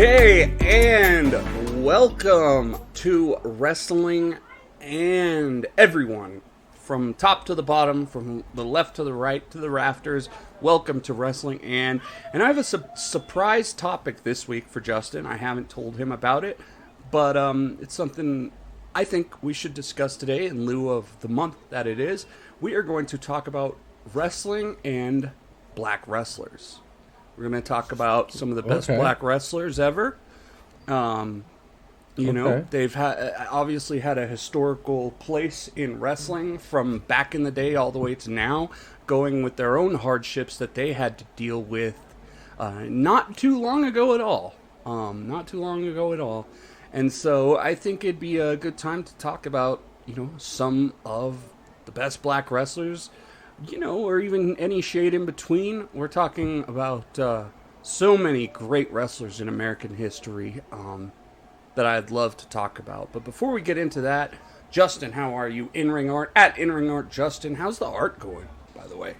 Okay, and welcome to Wrestling and everyone. From top to the bottom, from the left to the right to the rafters, welcome to Wrestling and I have a surprise topic this week for Justin. I haven't told him about it, but it's something I think we should discuss today in lieu of the month that it is. We are going to talk about wrestling and black wrestlers. We're going to talk about some of the best black wrestlers ever. You know, they've obviously had a historical place in wrestling from back in the day all the way to now, going with their own hardships that they had to deal with not too long ago at all. And so I think it'd be a good time to talk about, you know, some of the best black wrestlers, you know, or even any shade in between. We're talking about so many great wrestlers in American history that I'd love to talk about. But before we get into that, Justin, how are you? In-ring art, at in-ring art, Justin. How's the art going, by the way?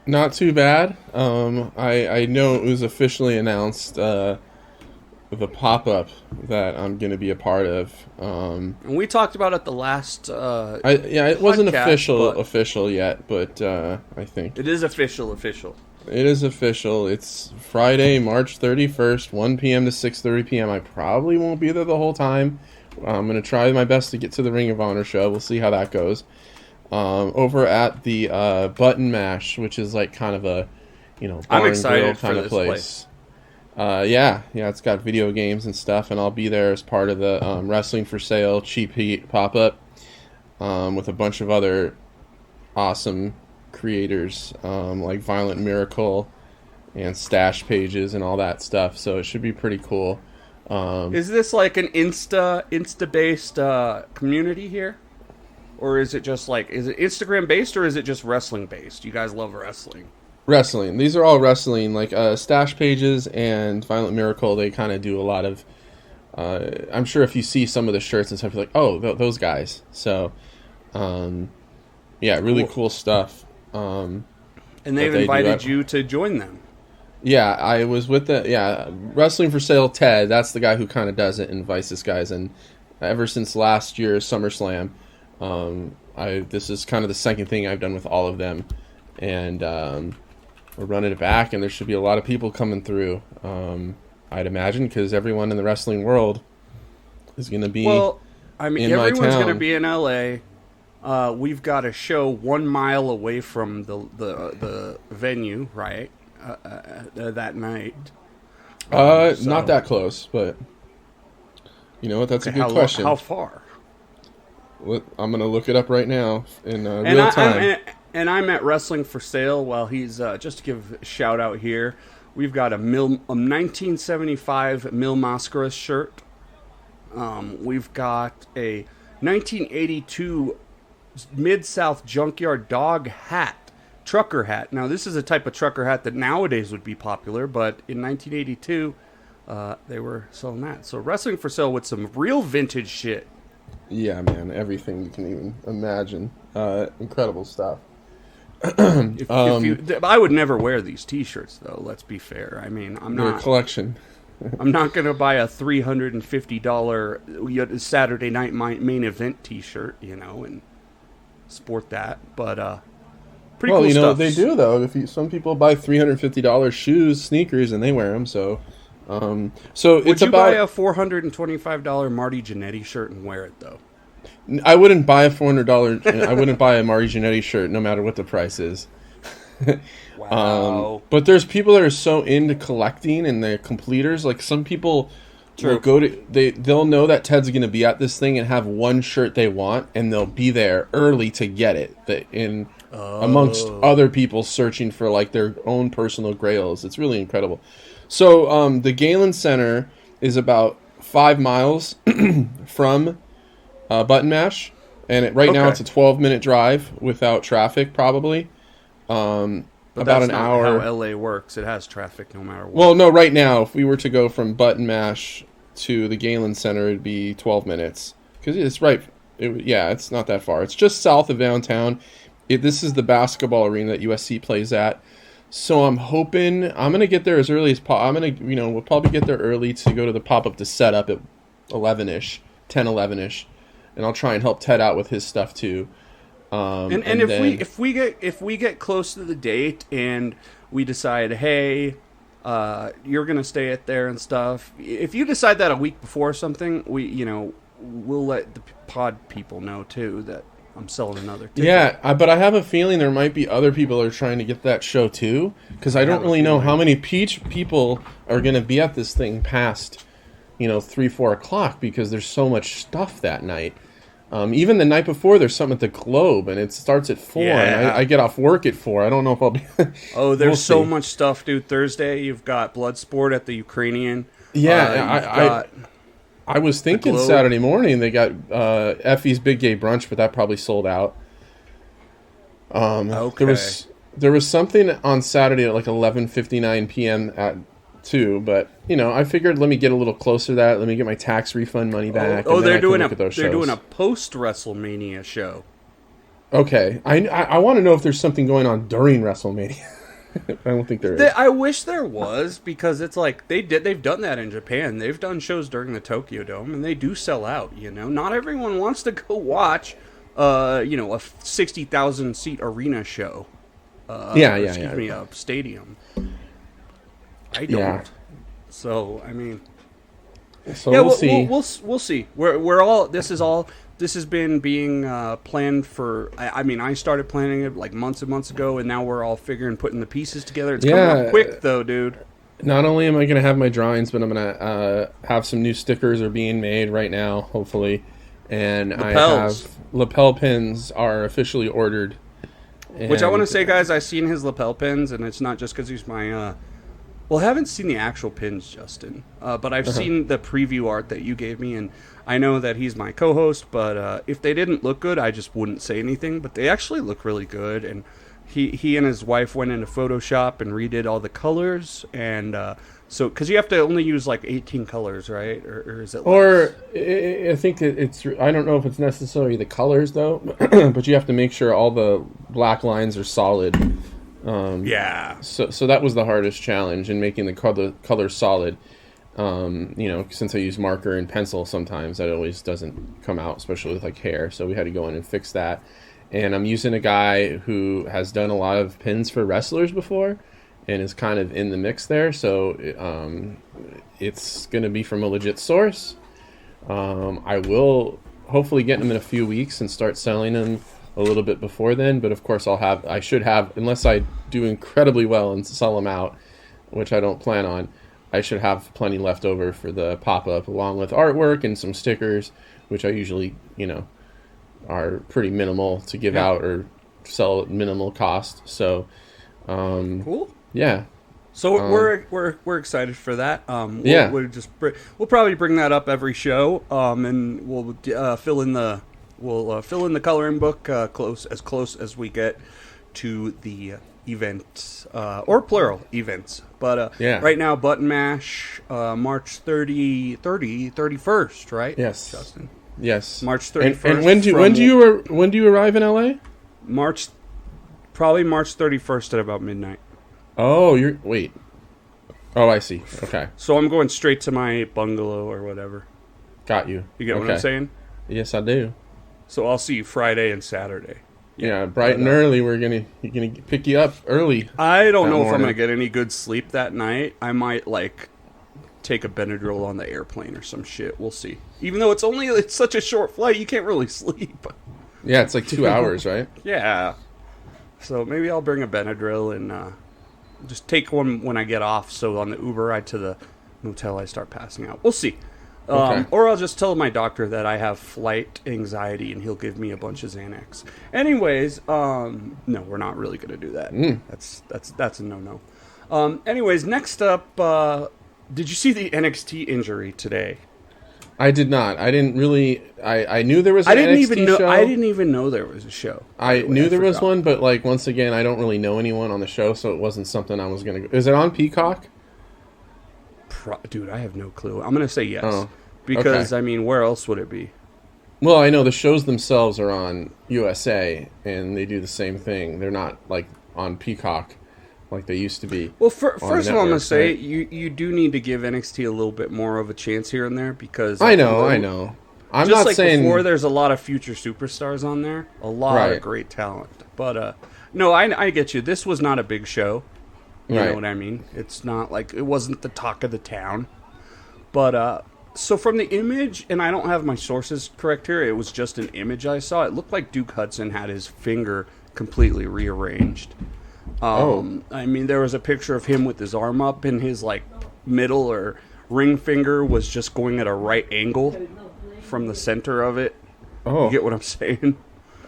Not too bad. I know it was officially announced, the pop-up that I'm going to be a part of. And we talked about it the last it wasn't official yet, but I think it is official. It is official. It's Friday, March 31st, 1 p.m. to 6:30 p.m. I probably won't be there the whole time. I'm going to try my best to get to the Ring of Honor show. We'll see how that goes. Over at the Button Mash, which is like kind of a, you know, bar and grill kind of place. Yeah, it's got video games and stuff, and I'll be there as part of the Wrestling for Sale Cheap Heat pop-up with a bunch of other awesome creators like Violent Miracle and Stash Pages and all that stuff, so it should be pretty cool. Is this like an Insta-based community here? Or is it just like, is it Instagram-based or is it just wrestling-based? You guys love wrestling. Wrestling. These are all wrestling. Like Stash Pages and Violent Miracle, they kind of do a lot of... I'm sure if you see some of the shirts and stuff, you're like, oh, those guys. So, yeah, really cool stuff. And they've invited you to join them. Yeah, I was with Wrestling for Sale Ted. That's the guy who kind of does it and invites these guys. And ever since last year's SummerSlam, this is kind of the second thing I've done with all of them. And we're running it back, and there should be a lot of people coming through, I'd imagine, because everyone in the wrestling world is going to be everyone's going to be in LA. We've got a show 1 mile away from the venue, right? That night. Not that close, but you know what? That's a good question. How far? I'm going to look it up right now in real time. And I'm at Wrestling for Sale while he's, just to give a shout out here, we've got a 1975 Mil Mascaras shirt. We've got a 1982 Mid-South Junkyard Dog hat, trucker hat. Now, this is a type of trucker hat that nowadays would be popular, but in 1982, they were selling that. So Wrestling for Sale with some real vintage shit. Yeah, man, everything you can even imagine. Incredible stuff. I would never wear these T-shirts, though. Let's be fair. I mean, I'm not. Your collection. I'm not going to buy a $350 Saturday Night Main Event T-shirt, you know, and sport that. But pretty cool stuff. Well, you know they do though. Some people buy $350 shoes, sneakers, and they wear them. So would you buy a $425 Marty Jannetty shirt and wear it though? I wouldn't buy a $400. I wouldn't buy a Marty Jannetty shirt, no matter what the price is. Wow. But there's people that are so into collecting and they're completers. Like some people will go to they'll know that Ted's going to be at this thing and have one shirt they want, and they'll be there early to get it. Amongst other people searching for like their own personal grails. It's really incredible. So the Galen Center is about 5 miles from Button Mash, and right now it's a 12-minute drive without traffic, probably. But about an hour. How LA works. It has traffic no matter what. Well, no, right now, if we were to go from Button Mash to the Galen Center, it'd be 12 minutes. Because it's right. It's not that far. It's just south of downtown. This is the basketball arena that USC plays at. So I'm hoping I'm gonna get there as early as I'm gonna, we'll probably get there early to go to the pop up to set up at 11ish, 10, 11ish, and I'll try and help Ted out with his stuff too. And if we get close to the date and we decide, hey, you're gonna stay at there and stuff. If you decide that a week before or something, we'll let the pod people know too that I'm selling another ticket. Yeah, but I have a feeling there might be other people that are trying to get that show too, because I don't really know how many Peach people are gonna be at this thing past, 3, 4 o'clock, because there's so much stuff that night. Even the night before, there's something at the Globe, and it starts at 4, and I get off work at 4. I don't know if I'll be... Oh, there's so much stuff, dude. Thursday, you've got Bloodsport at the Ukrainian. Yeah, I was thinking Saturday morning they got Effie's Big Gay Brunch, but that probably sold out. Okay. There was something on Saturday at like 11:59 p.m. at 2, but I figured let me get a little closer to that. Let me get my tax refund money back. They're doing a post WrestleMania show. Okay, I want to know if there's something going on during WrestleMania. I don't think there is. I wish there was, because it's like they've done that in Japan. They've done shows during the Tokyo Dome, and they do sell out. Not everyone wants to go watch a 60,000 seat arena show. A stadium. I don't. Yeah. So I mean, we'll see. We'll see. We're all. This has been being planned for. I started planning it like months and months ago, and now we're all putting the pieces together. It's coming up quick though, dude. Not only am I going to have my drawings, but I'm going to have some new stickers are being made right now, hopefully, and lapels. I have lapel pins are officially ordered. Which I want to say, guys, I've seen his lapel pins, and it's not just because he's my. Well, I haven't seen the actual pins, Justin, but I've seen the preview art that you gave me, and I know that he's my co-host, but if they didn't look good, I just wouldn't say anything, but they actually look really good, and he and his wife went into Photoshop and redid all the colors, and so, because you have to only use like 18 colors, right, or is it less? Or, I think it's, I don't know if it's necessarily the colors, though, but you have to make sure all the black lines are solid. So that was the hardest challenge in making the color solid. Since I use marker and pencil sometimes, that always doesn't come out, especially with like hair. So we had to go in and fix that. And I'm using a guy who has done a lot of pins for wrestlers before and is kind of in the mix there. So it's going to be from a legit source. I will hopefully get them in a few weeks and start selling them a little bit before then, but of course I should have, unless I do incredibly well and sell them out, which I don't plan on, I should have plenty left over for the pop-up, along with artwork and some stickers, which I usually, are pretty minimal to give out or sell at minimal cost. So, cool. Yeah. So we're excited for that. We'll probably bring that up every show, and we'll fill in the. We'll fill in the coloring book close as we get to the event, or plural events. But right now, Button Mash, March 31st, right? Yes, Justin. Yes, March 31st. And when do you arrive in LA? Probably March 31st at about midnight. Oh, Oh, I see. Okay. So I'm going straight to my bungalow or whatever. Got you. You get what I'm saying? Yes, I do. So I'll see you Friday and Saturday. Yeah, bright and early. We're gonna pick you up early. I don't know if I'm gonna get any good sleep that night. I might take a Benadryl on the airplane or some shit. We'll see. Even though it's such a short flight, you can't really sleep. Yeah, it's like 2 hours, right? Yeah. So maybe I'll bring a Benadryl and just take one when I get off. So on the Uber ride to the motel, I start passing out. We'll see. Okay. Or I'll just tell my doctor that I have flight anxiety and he'll give me a bunch of Xanax. Anyways, no, we're not really going to do that. That's a no-no. Anyways, next up, did you see the NXT injury today? I did not. I didn't really. I knew there was an NXT show. I didn't even know there was a show. I knew there was one, but once again, I don't really know anyone on the show, so it wasn't something I was going to go. Is it on Peacock? Dude, I have no clue. I'm going to say yes. Because, okay. Where else would it be? Well, I know the shows themselves are on USA, and they do the same thing. They're not, on Peacock. like they used to be. Well, first of all, I'm going to say, right? you do need to give NXT a little bit more of a chance here and there because... I know. I'm just not like saying... before, there's a lot of future superstars on there. A lot of great talent. But, no, I get you. This was not a big show. You know what I mean? It's not like... It wasn't the talk of the town. But, so from the image, and I don't have my sources correct here, it was just an image I saw. It looked like Duke Hudson had his finger completely rearranged. I mean, there was a picture of him with his arm up, and his like middle or ring finger was just going at a right angle from the center of it. You get what I'm saying?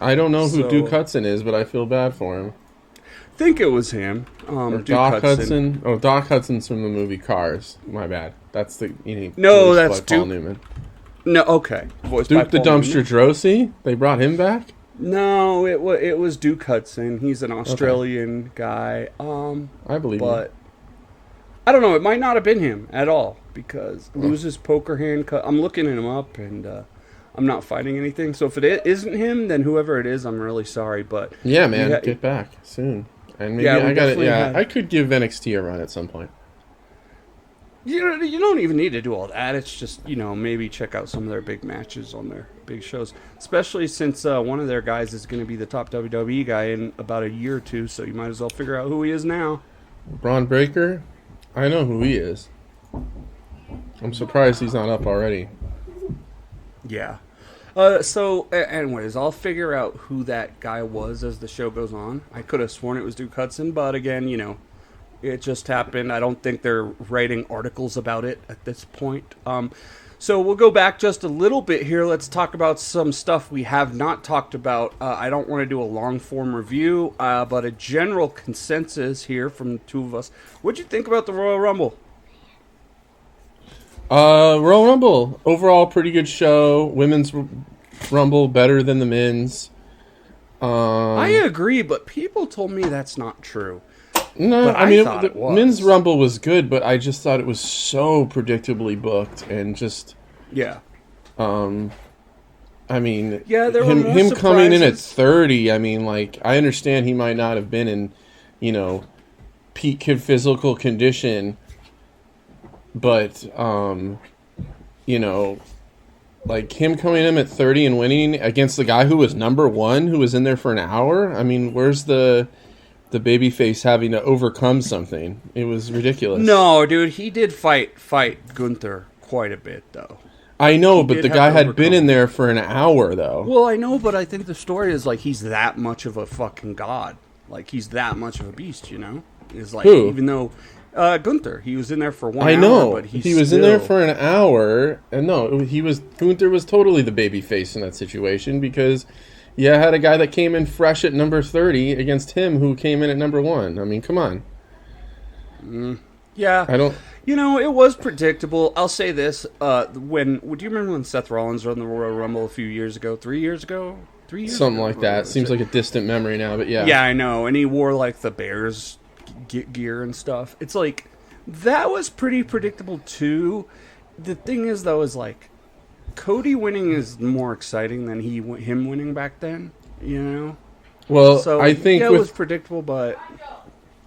I don't know who Duke Hudson is, but I feel bad for him. I think it was him. Duke Doc Hudson. Oh, Doc Hudson's from the movie Cars. My bad. That's the no, that's Paul Duke Newman. No, okay. Voiced Duke the Dumpster Drosy. They brought him back. No, it was Duke Hudson. He's an Australian guy. I believe but I don't know. It might not have been him at all because loses poker hand. I'm looking him up and I'm not finding anything. So if it isn't him, then whoever it is, I'm really sorry. But yeah, man, get back soon. And maybe I got it. Yeah, I could give NXT a run at some point. You don't even need to do all that. It's just, maybe check out some of their big matches on their big shows. Especially since one of their guys is going to be the top WWE guy in about a year or two, so you might as well figure out who he is now. Braun Breaker? I know who he is. I'm surprised he's not up already. Yeah. So, anyways, I'll figure out who that guy was as the show goes on. I could have sworn it was Duke Hudson, but again, it just happened. I don't think they're writing articles about it at this point. So we'll go back just a little bit here. Let's talk about some stuff we have not talked about. I don't want to do a long-form review, but a general consensus here from the two of us. What'd you think about the Royal Rumble? Royal Rumble. Overall, pretty good show. Women's Rumble better than the men's. I agree, but people told me that's not true. No, I mean, the men's Rumble was good, but I just thought it was so predictably booked and just... Yeah. I mean, there were more him coming in at surprises. 30, I mean, like, I understand he might not have been in, peak physical condition, but, like, him coming in at 30 and winning against the guy who was number one, who was in there for an hour, I mean, where's the babyface having to overcome something? It was ridiculous. No, dude, he did fight Gunther quite a bit, though. I know, but the guy had been in there for an hour, though. Well, I know, but I think the story is like he's that much of a fucking god. Like he's that much of a beast, Is like Who? even though Gunther, he was in there for 1 hour. I know, But he was in there for an hour, and Gunther was totally the babyface in that situation because. Yeah, I had a guy that came in fresh at number 30 against him who came in at number 1. I mean, come on. Yeah. I don't... it was predictable. I'll say this. Do you remember when Seth Rollins won the Royal Rumble a few years ago? 3 years ago? 3 years Something ago? like that. Seems like a distant memory now, but yeah. Yeah, I know. And he wore, like, the Bears gear and stuff. It's like, that was pretty predictable, too. The thing is, though, is like, Cody winning is more exciting than him winning back then, Well, so, I think it was predictable, but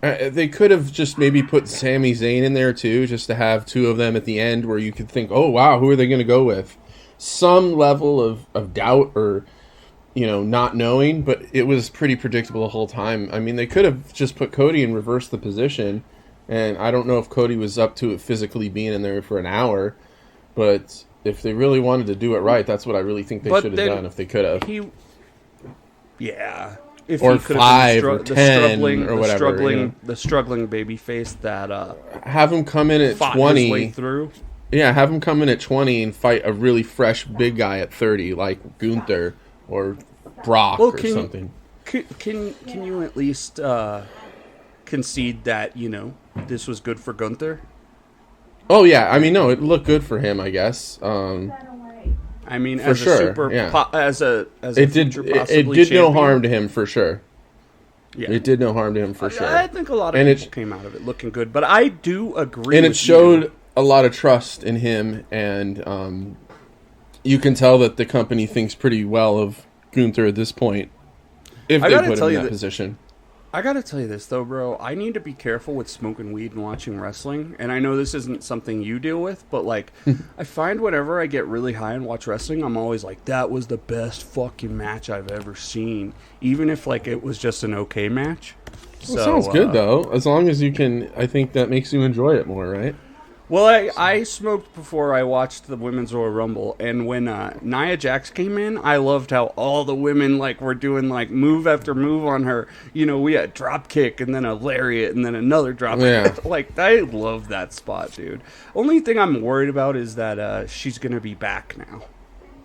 they could have just maybe put Sami Zayn in there too, just to have two of them at the end, where you could think, "Oh wow, who are they going to go with?" Some level of doubt or not knowing, but it was pretty predictable the whole time. I mean, they could have just put Cody and reversed the position, and I don't know if Cody was up to it physically being in there for an hour, but. If they really wanted to do it right, that's what I really think they should have done if they could have. If or he could 5 have or 10 or whatever. The struggling baby face that have him come in at 20. His way through. Yeah, have him come in at 20 and fight a really fresh big guy at 30, like Gunther or Brock or something. Can you at least concede that this was good for Gunther? Oh yeah, I mean no, it looked good for him, I guess. I mean, for as sure, a super, yeah. As a it did no harm to him for sure. Yeah. It did no harm to him for sure. I think a lot of people came out of it looking good, but I do agree. And with it showed a lot of trust in him, and you can tell that the company thinks pretty well of Gunther at this point. If they put him in that position. I gotta tell you this though, bro. I need to be careful with smoking weed and watching wrestling. And I know this isn't something you deal with, but like, I find whenever I get really high and watch wrestling, I'm always like, that was the best fucking match I've ever seen. Even if like it was just an okay match. Well, it sounds good though. As long as you can, I think that makes you enjoy it more, right? Well, I smoked before I watched the Women's Royal Rumble, and when Nia Jax came in, I loved how all the women like were doing like move after move on her. You know, we had drop kick and then a lariat and then another drop kick. Like, I love that spot, dude. Only thing I'm worried about is that she's gonna be back now.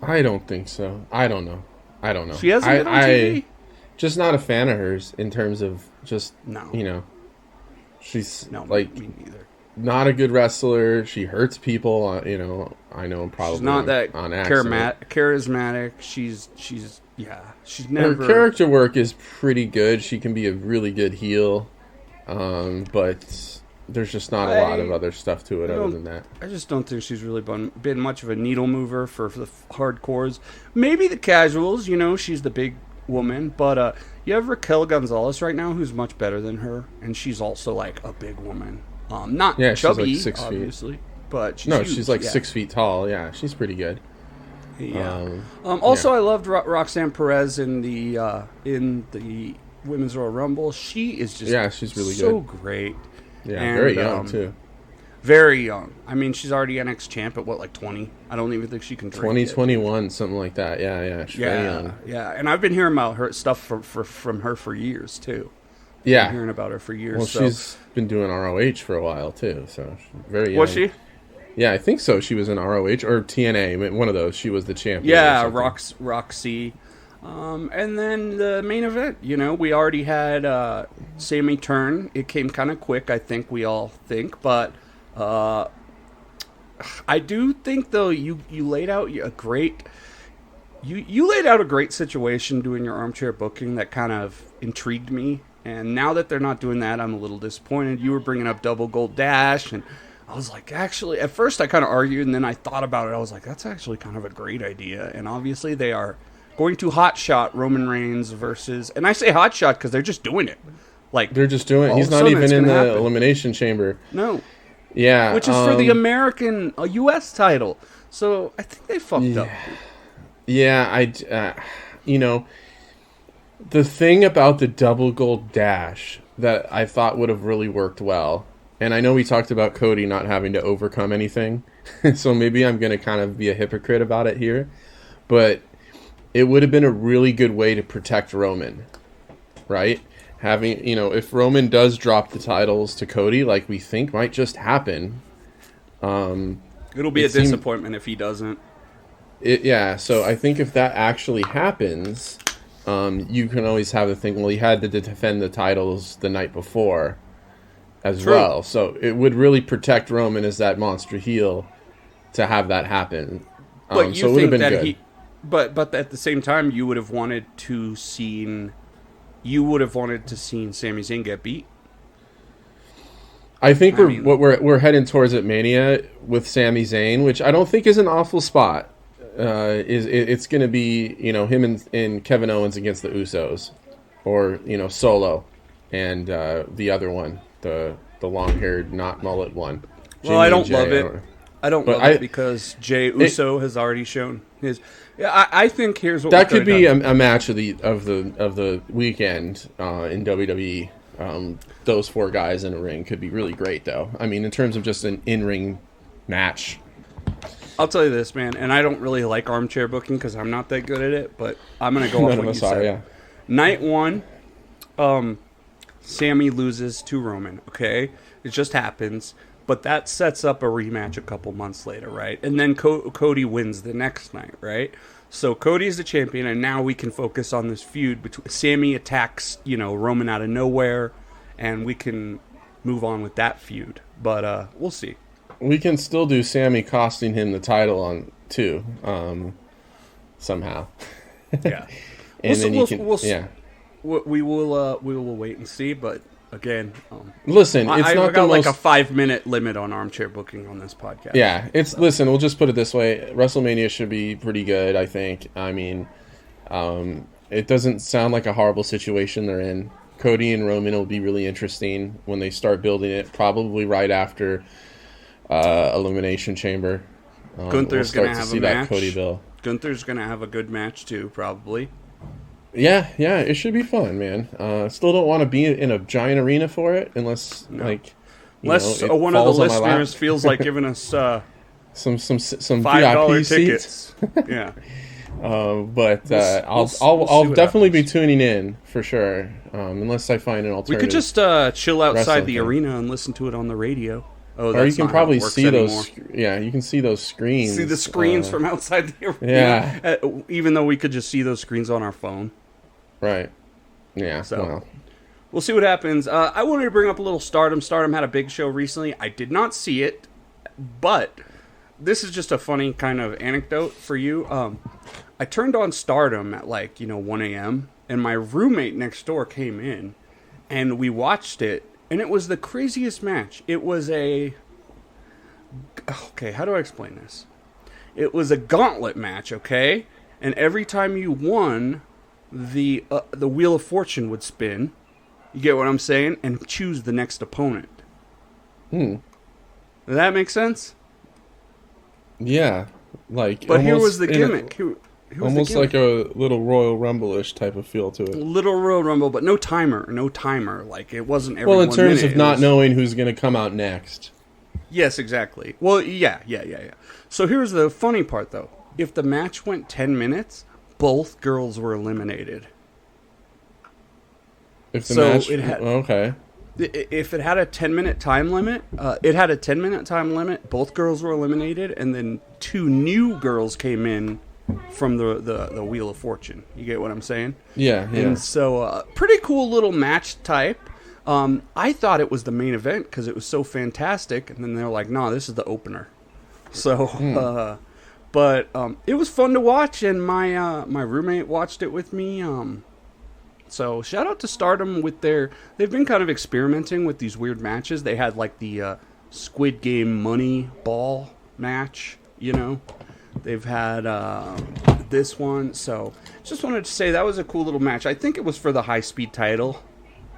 I don't think so. I don't know. She hasn't been on TV? Just not a fan of hers in terms of just No. You know, she's me neither. Not a good wrestler. She hurts people. You know, I know probably she's not that on accident. Charismatic. She's never. Her character work is pretty good. She can be a really good heel, but there's just not a lot of other stuff to it other than that. I just don't think she's really been much of a needle mover for the hardcores. Maybe the casuals. You know, she's the big woman, but you have Raquel Gonzalez right now, who's much better than her, and she's also like a big woman. Not chubby, she's like 6 obviously, feet. But she's huge. She's like 6 feet tall. Yeah, she's pretty good. Yeah. Also, I loved Roxanne Perez in the Women's Royal Rumble. She is just she's really so good. Great. Yeah, and, very young too. Very young. I mean, she's already NXT champ at what, like 20? I don't even think she can drink 2021, something like that. Yeah, she's very young. Yeah, and I've been hearing about her stuff from her for years too. Yeah, been hearing about her for years. Well, she's been doing ROH for a while too, so she's very young. Was she? Yeah, I think so. She was in ROH or TNA, one of those. She was the champion. Yeah, Roxy. And then the main event. You know, we already had Sammy turn. It came kind of quick, I think we all think, but I do think though you laid out a great. You laid out a great situation doing your armchair booking that kind of intrigued me. And now that they're not doing that, I'm a little disappointed. You were bringing up Double Gold Dash, and I was like, actually, at first I kind of argued, and then I thought about it. I was like, that's actually kind of a great idea. And obviously they are going to hotshot Roman Reigns versus, and I say hotshot because they're just doing it. Like, they're just doing it. He's not even in the Elimination Chamber. No. Yeah. Which is for the American U.S. title. So I think they fucked up. Yeah, you know, the thing about the Double Gold Dash that I thought would have really worked well, and I know we talked about Cody not having to overcome anything, so maybe I'm going to kind of be a hypocrite about it here, but it would have been a really good way to protect Roman, right? Having, you know, if Roman does drop the titles to Cody, like we think might just happen. It'll be a disappointment if he doesn't. So I think if that actually happens, you can always have the thing, well, he had to defend the titles the night before as well. So it would really protect Roman as that monster heel to have that happen. But you so it would have think been that good. But at the same time, you would have wanted to see Sami Zayn get beat. I think we're heading towards at Mania with Sami Zayn, which I don't think is an awful spot. It's going to be, you know, him and Kevin Owens against the Usos, or, you know, Solo and the other one, the long-haired, not mullet one. Well, I don't love it. I don't love it because Jey Uso has already shown his. Yeah, I think here's what that could be a match of the weekend in WWE. Those four guys in a ring could be really great, though. I mean, in terms of just an in-ring match. I'll tell you this, man, and I don't really like armchair booking because I'm not that good at it, but I'm going to go off what you said. Yeah. Night one, Sammy loses to Roman, okay? It just happens, but that sets up a rematch a couple months later, right? And then Cody wins the next night, right? So Cody's the champion, and now we can focus on this feud between Sammy attacks, you know, Roman out of nowhere, and we can move on with that feud. But we'll see. We can still do Sammy costing him the title on too, somehow. Yeah, and then we will wait and see. But again, listen, I got like a 5-minute limit on armchair booking on this podcast. Yeah, listen. We'll just put it this way: WrestleMania should be pretty good. I think. I mean, it doesn't sound like a horrible situation they're in. Cody and Roman will be really interesting when they start building it, probably right after Elimination Chamber. Gunther's going to have a match. That Cody Bill. Gunther's going to have a good match too, probably. Yeah, it should be fun, man. Still don't want to be in a giant arena for it, unless unless one of the listeners feels like giving us some $5 VIP tickets. Yeah. But I'll definitely be tuning in for sure. Unless I find an alternative. We could just chill outside the arena and listen to it on the radio. Oh, or you can probably see those. Yeah, you can see those screens. See the screens from outside the arena. Yeah. Even though we could just see those screens on our phone. Right. Yeah. So we'll see what happens. I wanted to bring up a little Stardom. Stardom had a big show recently. I did not see it, but this is just a funny kind of anecdote for you. I turned on Stardom at 1 a.m. and my roommate next door came in, and we watched it. And it was the craziest match. It was how do I explain this? It was a gauntlet match, okay? And every time you won, the Wheel of Fortune would spin. You get what I'm saying? And choose the next opponent. Does that make sense? Yeah. But here was the gimmick. Almost like a little Royal Rumble-ish type of feel to it. Little Royal Rumble, but no timer. Like, it wasn't every 1 minute. Well, in terms of not knowing who's going to come out next. Yes, exactly. Well, yeah. So here's the funny part, though. If the match went 10 minutes, both girls were eliminated. If the match... Okay. If it had a 10-minute time limit, both girls were eliminated, and then 2 new girls came in from the Wheel of Fortune. You get what I'm saying? Yeah. And so, pretty cool little match type. I thought it was the main event because it was so fantastic, and then they're like, "No, this is the opener." So, but it was fun to watch, and my roommate watched it with me. So shout out to Stardom with they've been kind of experimenting with these weird matches. They had the Squid Game money ball match, They've had this one, so just wanted to say that was a cool little match. I think it was for the high-speed title,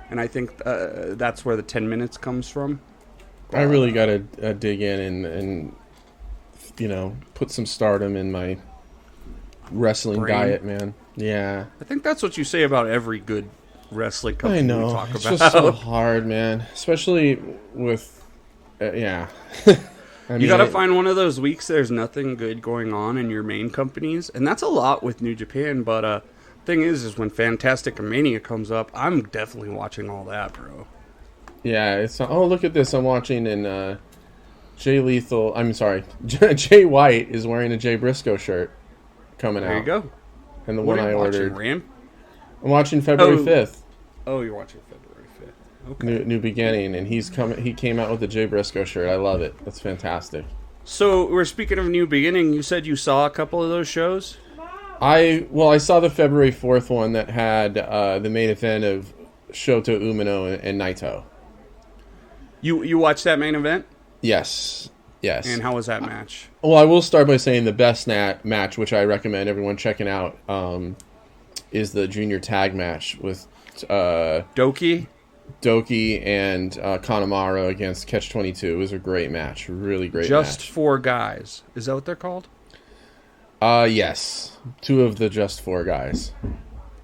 and I think that's where the 10 minutes comes from. I really got to dig in and put some Stardom in my wrestling diet, man. Yeah. I think that's what you say about every good wrestling company I know. we talk it's about. Just so hard, man. Especially with, yeah. You got to find one of those weeks there's nothing good going on in your main companies. And that's a lot with New Japan. But thing is when Fantastic Mania comes up, I'm definitely watching all that, bro. Yeah. It's look at this. I'm watching and Jay White is wearing a Jay Briscoe shirt coming out. There you go. And the one I ordered. Ram? I'm watching February 5th. Oh, you're watching February 5th. Okay. New beginning, and he came out with the Jay Briscoe shirt. I love it. That's fantastic. So we're speaking of New Beginning. You said you saw a couple of those shows? I saw the February 4th one that had the main event of Shota Umino and Naito. You watched that main event? Yes. And how was that match? Well, I will start by saying the best match, which I recommend everyone checking out, is the junior tag match with Doki and Kanemaru against Catch-22. It was a great match. Really great match. Just 4 guys. Is that what they're called? Yes. 2 of the Just 4 guys.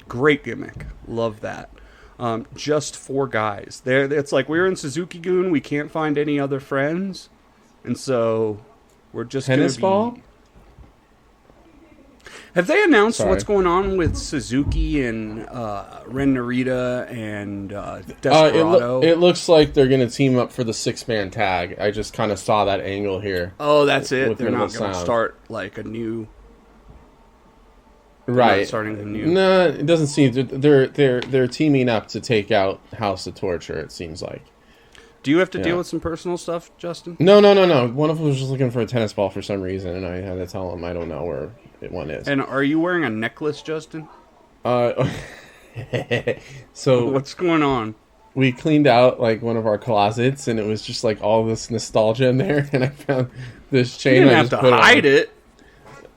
Great gimmick. Love that. Just 4 guys. It's like we're in Suzuki-gun. We can't find any other friends. And so we're just going to be... Tennis ball? Have they announced what's going on with Suzuki and Ren Narita and Desperado? It looks like they're going to team up for the 6-man tag. I just kind of saw that angle here. Oh, that's it. They're not going to start like a new. Right. Starting a new. No, it doesn't seem. They're teaming up to take out House of Torture. It seems like. Do you have to deal with some personal stuff, Justin? No. One of them was just looking for a tennis ball for some reason, and I had to tell him I don't know where one is. And are you wearing a necklace, Justin? So what's going on? We cleaned out like one of our closets, and it was just like all this nostalgia in there. And I found this chain. You didn't have to hide it.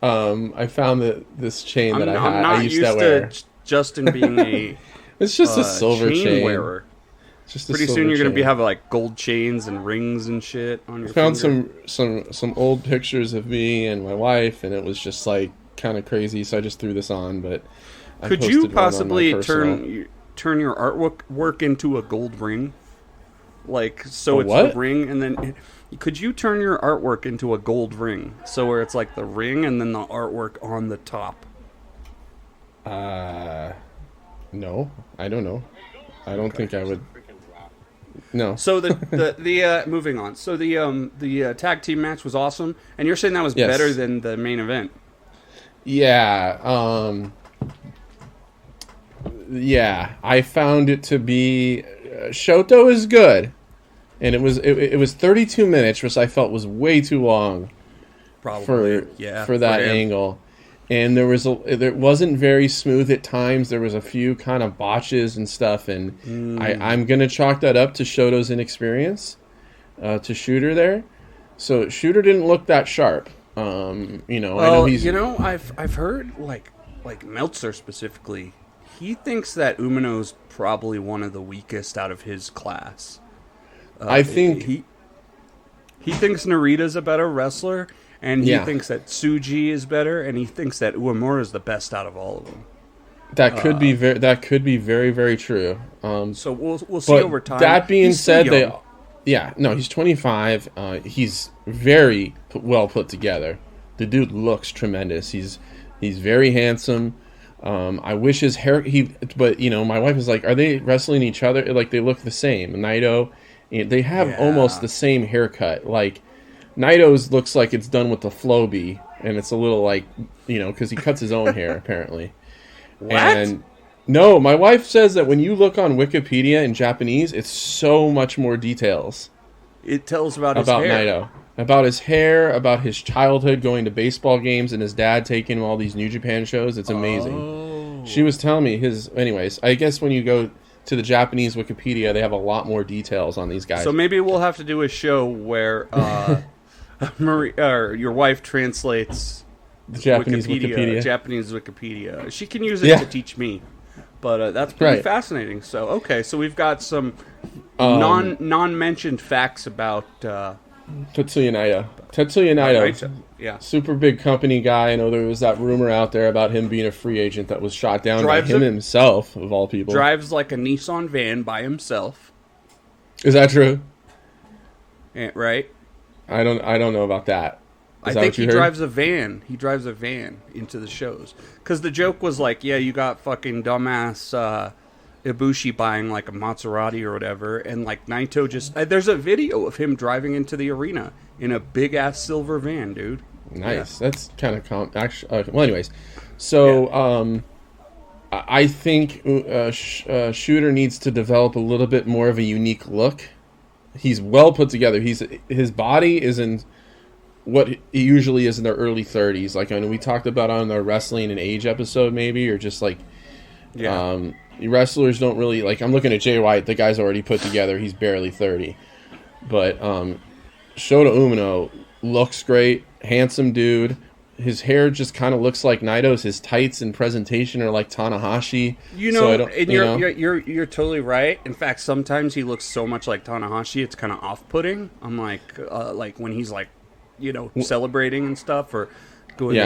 I found this chain that I had. I'm not I used used to wear. Justin being a It's just a silver chain. wearer. It's just Pretty soon you're going to be having like gold chains and rings and shit on your found finger. some old pictures of me and my wife, and it was just like kind of crazy, so I just threw this on. But could you possibly turn your artwork into a gold ring? Like, so it's what? the ring, and then could you turn your artwork into a gold ring? So where it's like the ring and then the artwork on the top. No, I don't know. I don't think I would. No. So the moving on. So the tag team match was awesome, and you're saying that was better than the main event. Yeah. Yeah, I found it to be Shoto is good, and it was 32 minutes, which I felt was way too long. Probably for that angle. And it wasn't very smooth at times. There was a few kind of botches and stuff, and I'm gonna chalk that up to Shoto's inexperience, to Shooter there. So Shooter didn't look that sharp. I know he's. I've heard like Meltzer specifically. He thinks that Umino's probably one of the weakest out of his class. I think he thinks Narita's a better wrestler. And he thinks that Tsuji is better, and he thinks that Uemura is the best out of all of them. That could be very, very true. So we'll see over time. That being said, he's 25. He's very well put together. The dude looks tremendous. He's very handsome. I wish his hair. But my wife is like, are they wrestling each other? Like they look the same. Naito, they have almost the same haircut. Like. Naito's looks like it's done with the Flowbee, and it's a little like, because he cuts his own hair, apparently. What? And no, my wife says that when you look on Wikipedia in Japanese, it's so much more details. It tells about his hair. Naito. About his hair, about his childhood going to baseball games, and his dad taking him all these New Japan shows. It's amazing. Oh. She was telling me anyways, I guess when you go to the Japanese Wikipedia, they have a lot more details on these guys. So maybe we'll have to do a show where... your wife translates the Japanese Wikipedia. She can use it to teach me, but that's pretty fascinating. So so we've got some non-mentioned facts about Tetsuya Naito. Tetsuya Naito, super big company guy. I know there was that rumor out there about him being a free agent that was shot down by him himself, of all people. Drives like a Nissan van by himself. Is that true? Right. I don't know about that. I think he drives a van. He drives a van into the shows. Because the joke was like, you got fucking dumbass Ibushi buying like a Maserati or whatever, and like Naito just... there's a video of him driving into the arena in a big-ass silver van, dude. Nice. Yeah. That's kind of... well, anyways. So, I think Shooter needs to develop a little bit more of a unique look. He's well put together. His body is in what he usually is in their early 30s. Like I know we talked about on the wrestling and age episode, maybe, or just like, wrestlers don't really like. I'm looking at Jay White. The guy's already put together. He's barely 30, but Shota Umino looks great, handsome dude. His hair just kind of looks like Naito's. His tights and presentation are like Tanahashi. You're totally right. In fact, sometimes he looks so much like Tanahashi, it's kind of off-putting. I'm like when he's like, celebrating and stuff or going,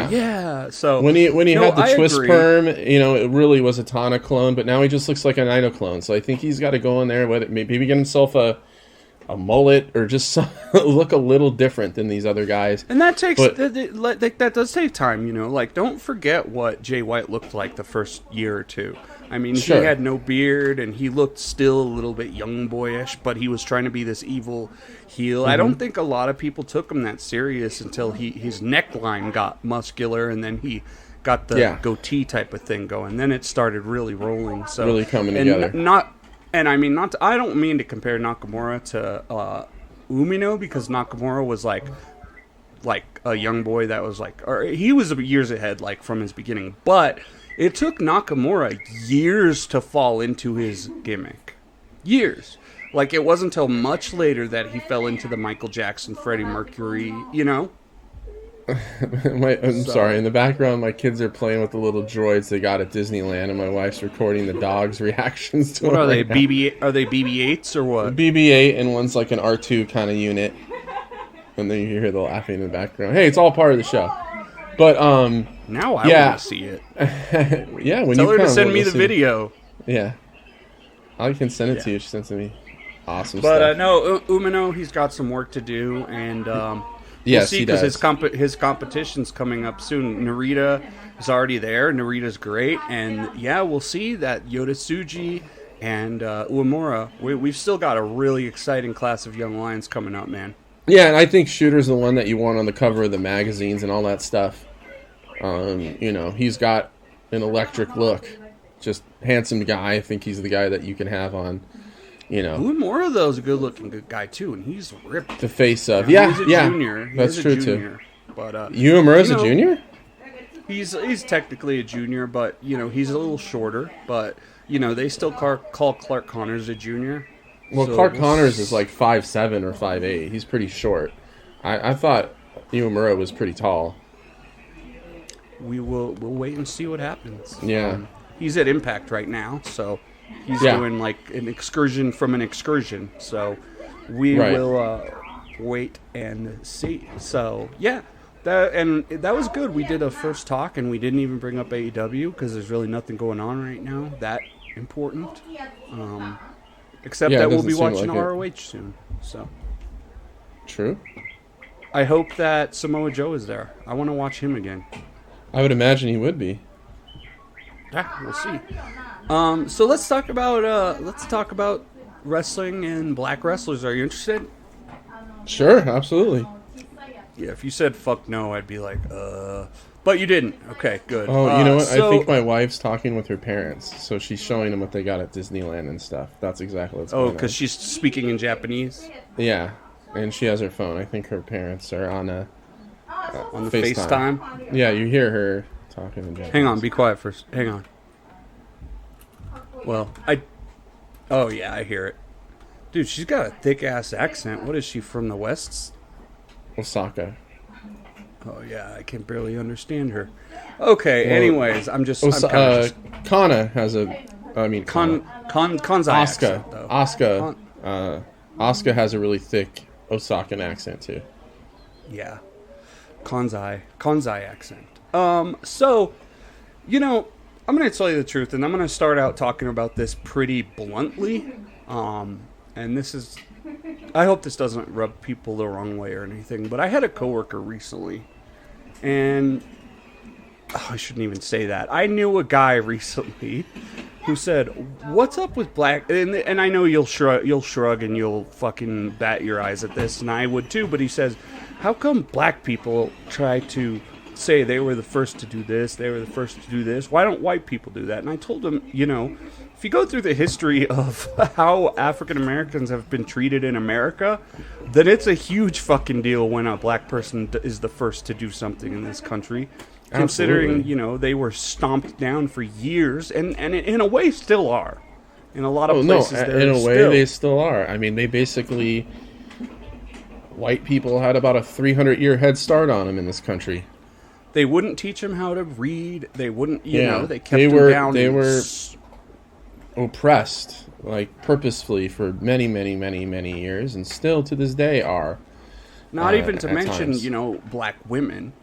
So when he had the twist perm, it really was a Tana clone. But now he just looks like a Naito clone. So I think he's got to go in there, maybe get himself a mullet or just look a little different than these other guys. And that takes that does take time, Like, don't forget what Jay White looked like the first year or two. I mean, He had no beard and he looked still a little bit young boyish, but he was trying to be this evil heel. I don't think a lot of people took him that serious until his neckline got muscular and then he got the goatee type of thing going. Then it started really rolling. So really coming together. I don't mean to compare Nakamura to Umino because Nakamura was like a young boy that was he was years ahead from his beginning. But it took Nakamura years to fall into his gimmick. Years. It wasn't until much later that he fell into the Michael Jackson, Freddie Mercury, I'm sorry. In the background, my kids are playing with the little droids they got at Disneyland, and my wife's recording the dogs' reactions to What them are they? right now. Are they BB-8s or what? BB-8, and one's like an R2 kind of unit. And then you hear the laughing in the background. Hey, it's all part of the show. But Now I yeah. want to see it. Yeah, when Tell you her come, to send we'll me the see. video. Yeah, I can send it Yeah. to you. She sent it to me. Awesome But stuff. no, Umino, he's got some work to do, and we'll Yes, see he because does. his competition's coming up soon. Narita is already there. Narita's great, and yeah, we'll see that Yoda Tsuji and Uemura. We've still got a really exciting class of young lions coming up, man. Yeah, and I think Shooter's the one that you want on the cover of the magazines and all that stuff. You know, he's got an electric look. Just handsome guy. I think he's the guy that you can have on, you know, Uemura, though, is a good guy, too, and he's ripped. the face of. He's Yeah, a yeah. junior. He That's is a true, junior. too. But, Uemura's you know, a junior? He's technically a junior, but, you know, he's a little shorter. But, you know, they still call Clark Connors a junior. Well, So Clark Connors is like 5'7" or 5'8". He's pretty short. I thought Uemura was pretty tall. we'll wait and see what happens. Yeah. He's at Impact right now, so he's Yeah. doing like an excursion from an excursion. So we Right. will wait and see. So yeah, that was good. We did a first talk, and we didn't even bring up AEW because there's really nothing going on right now that important. Except Yeah, it that we'll doesn't be seem watching like it. ROH soon. So True. I hope that Samoa Joe is there. I want to watch him again. I would imagine he would be. Yeah, we'll see. So let's talk about wrestling and black wrestlers. Are you interested? Sure, absolutely. Yeah, if you said fuck no, I'd be like, but you didn't. Okay, good. Oh, you know what? So, I think my wife's talking with her parents, so she's showing them what they got at Disneyland and stuff. That's exactly what's going on. because she's speaking in Japanese Yeah, and she has her phone. I think her parents are on a on the FaceTime. FaceTime. Yeah, you hear her talking in Japanese. Hang on, be quiet first. Hang on. Well, oh yeah, I hear it. Dude, she's got a thick ass accent. What is she from the West? Osaka. Oh yeah, I can barely understand her. Okay, Well, anyways, I'm kind of Kana has a. I mean, Kanzai Asuka. accent though. Asuka has a really thick Osakan accent too. Yeah, Kanzai accent. So, you know, I'm going to tell you the truth, and I'm going to start out talking about this pretty bluntly. And this is, I hope this doesn't rub people the wrong way or anything, but I had a coworker recently, and I shouldn't even say that. I knew a guy recently who said, "What's up with black?" And I know you'll shrug and you'll fucking bat your eyes at this, and I would too. But he says, "How come black people try to say they were the first to do this? They were the first to do this. Why don't white people do that?" And I told him, you know, if you go through the history of how African Americans have been treated in America, then it's a huge fucking deal when a black person is the first to do something in this country. Considering, Absolutely. you know, they were stomped down for years, and in a way still are. In a lot of places, in a way they still are. I mean, they basically, white people had about a 300-year head start on them in this country. They wouldn't teach them how to read. They wouldn't, you Yeah, know, they kept them down. They were oppressed, like purposefully, for many, many, many, many years, and still to this day are. Not even to at mention, times. you know, black women.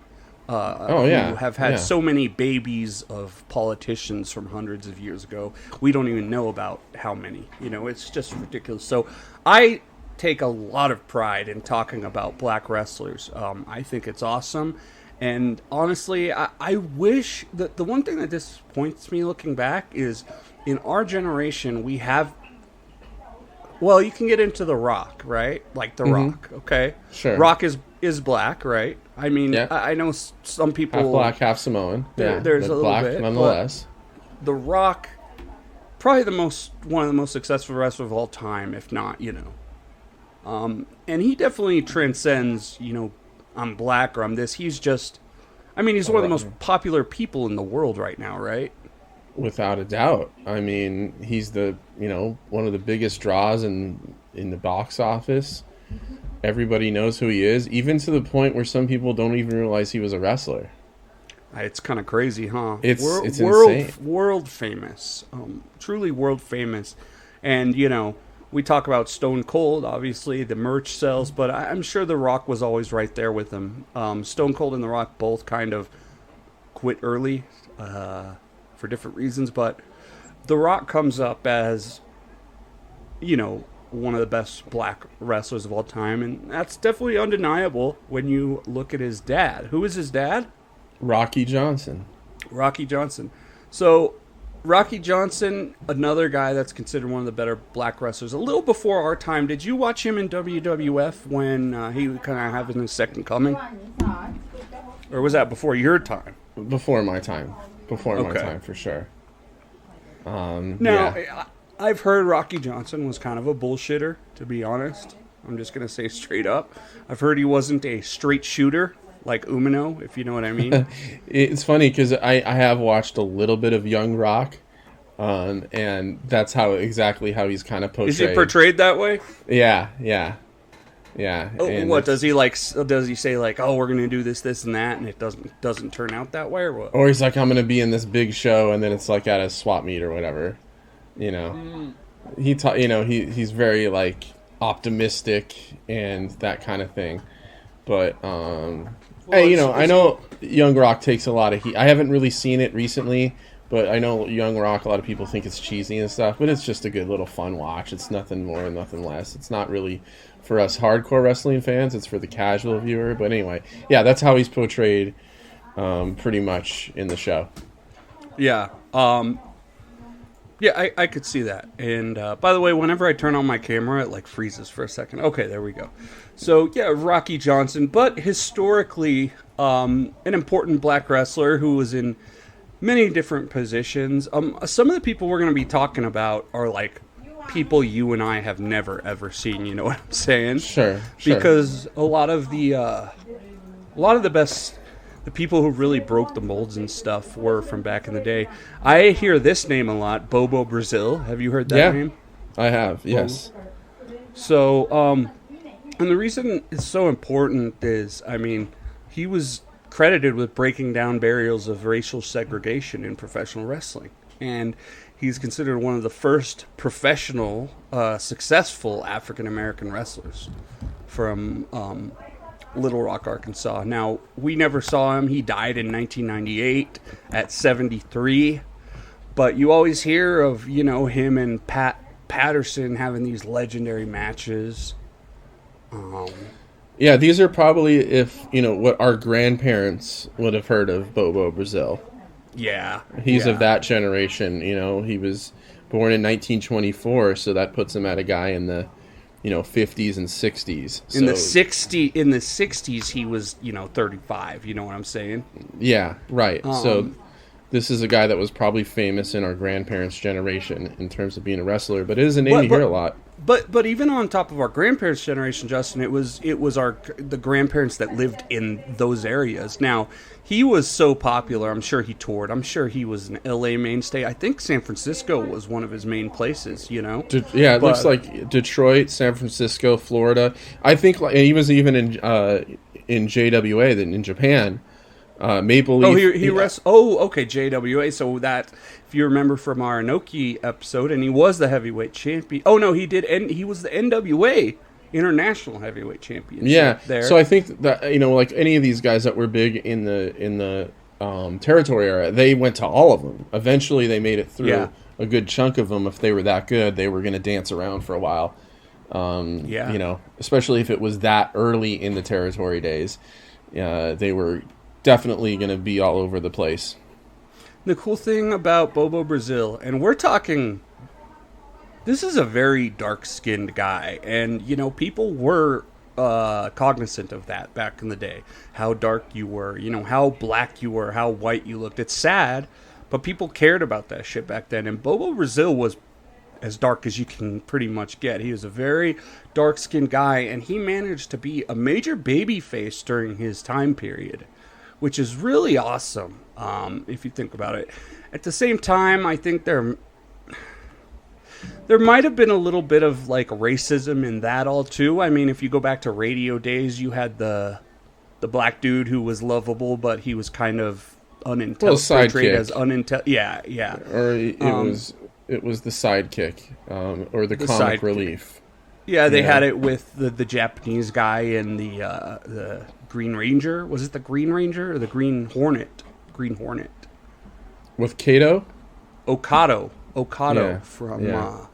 Who yeah, have had yeah. so many babies of politicians from hundreds of years ago. We don't even know about how many. You know, it's just ridiculous. So I take a lot of pride in talking about black wrestlers. I think it's awesome. And honestly, I wish that the one thing that disappoints me looking back is in our generation, we have. Well, you can get into The Rock, right? Like The Rock, okay? Sure. Rock is black, right? I mean, Yeah. I know some people. Half black, half Samoan. Yeah, there's but a little black bit, nonetheless. The Rock, probably one of the most successful wrestlers of all time, if not, you know. And he definitely transcends, you know, I'm black or I'm this. He's just, I mean, he's one of the most popular people in the world right now, right? Without a doubt. I mean, he's one of the biggest draws in the box office. everybody knows who he is, even to the point where some people don't even realize he was a wrestler. It's kind of crazy, huh? It's insane. World famous, truly world famous. And, we talk about Stone Cold, obviously, the merch sells, but I'm sure The Rock was always right there with him. Stone Cold and The Rock both kind of quit early for different reasons, but The Rock comes up as, one of the best black wrestlers of all time, and that's definitely undeniable when you look at his dad. Who is his dad? Rocky Johnson. Rocky Johnson. So, Rocky Johnson, another guy that's considered one of the better black wrestlers. A little before our time, did you watch him in WWF when he was kind of having his second coming? Or was that before your time? Before my time. Before my time, for sure. Now, I've heard Rocky Johnson was kind of a bullshitter, to be honest. I'm just going to say straight up. I've heard he wasn't a straight shooter like Umino, if you know what I mean. It's funny because I have watched a little bit of Young Rock, and that's exactly how he's kind of portrayed. Is he portrayed that way? Yeah. Oh, what does he like? Does he say like, "Oh, we're gonna do this, this, and that," and it doesn't turn out that way, or what? Or he's like, "I'm gonna be in this big show," and then it's like at a swap meet or whatever. He's very like optimistic and that kind of thing. But I know Young Rock takes a lot of heat. I haven't really seen it recently, but I know Young Rock, a lot of people think it's cheesy and stuff, but it's just a good little fun watch. It's nothing more and nothing less. It's not really for us hardcore wrestling fans. It's for the casual viewer. But anyway, yeah, that's how he's portrayed pretty much in the show. Yeah. Yeah, I could see that. And by the way, whenever I turn on my camera, it like freezes for a second. Okay, there we go. So yeah, Rocky Johnson, but historically an important black wrestler who was in many different positions. Some of the people we're going to be talking about are like people you and I have never ever seen. You know what I'm saying? Sure. Because a lot of the best. The people who really broke the molds and stuff were from back in the day. I hear this name a lot, Bobo Brazil. Have you heard that name? I have, yes. So, and the reason it's so important is, he was credited with breaking down barriers of racial segregation in professional wrestling. And he's considered one of the first professional, successful African-American wrestlers from Little Rock, Arkansas. Now, we never saw him. He died in 1998 at 73. But you always hear of, him and Pat Patterson having these legendary matches. Yeah, these are probably what our grandparents would have heard of Bobo Brazil. Yeah. He's of that generation. He was born in 1924, so that puts him at a guy in the 50s and 60s. So, in the 60s he was, 35, you know what I'm saying? Yeah, right. So this is a guy that was probably famous in our grandparents' generation in terms of being a wrestler, but it is a name you hear a lot. But even on top of our grandparents' generation, Justin, it was the grandparents that lived in those areas. Now, he was so popular, I'm sure he toured. I'm sure he was an LA mainstay. I think San Francisco was one of his main places, It looks like Detroit, San Francisco, Florida. I think he was even in JWA, in Japan. Maple Leaf. Okay, JWA. So that, if you remember from our Inoki episode, and he was the heavyweight champion. Oh no, he did, and he was the NWA International Heavyweight Champion. Yeah, there. So I think that like any of these guys that were big in the territory era, they went to all of them. Eventually, they made it through a good chunk of them. If they were that good, they were going to dance around for a while. Especially if it was that early in the territory days, they were definitely going to be all over the place. The cool thing about Bobo Brazil, and we're talking, this is a very dark-skinned guy, and, people were cognizant of that back in the day. How dark you were, how black you were, how white you looked. It's sad, but people cared about that shit back then, and Bobo Brazil was as dark as you can pretty much get. He was a very dark-skinned guy, and he managed to be a major babyface during his time period, which is really awesome, if you think about it. At the same time, I think there might have been a little bit of like racism in that all too. I mean, if you go back to radio days, you had the black dude who was lovable, but he was kind of unintelligent. Well, As unintelligent. Yeah. Or it was the sidekick, or the comic relief. Yeah, they had it with the Japanese guy and the Green Ranger. Was it the Green Ranger or the Green Hornet? Green Hornet. With Kato? Okado from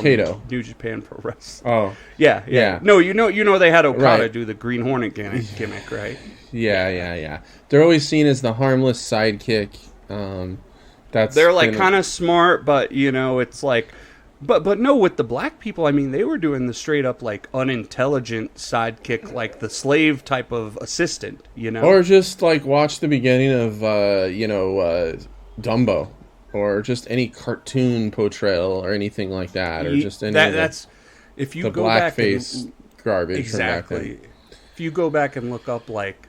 Kato. New Japan Pro Wrestling. Oh. Yeah. No, you know they had Okada do the Green Hornet gimmick, right? Yeah. They're always seen as the harmless sidekick. They're like kind of smart, but it's like, but no, with the black people, I mean, they were doing the straight up like unintelligent sidekick, like the slave type of assistant, or just like watch the beginning of Dumbo, or just any cartoon portrayal or anything like that, or just any that's if you the go back blackface garbage exactly. From back then. If you go back and look up like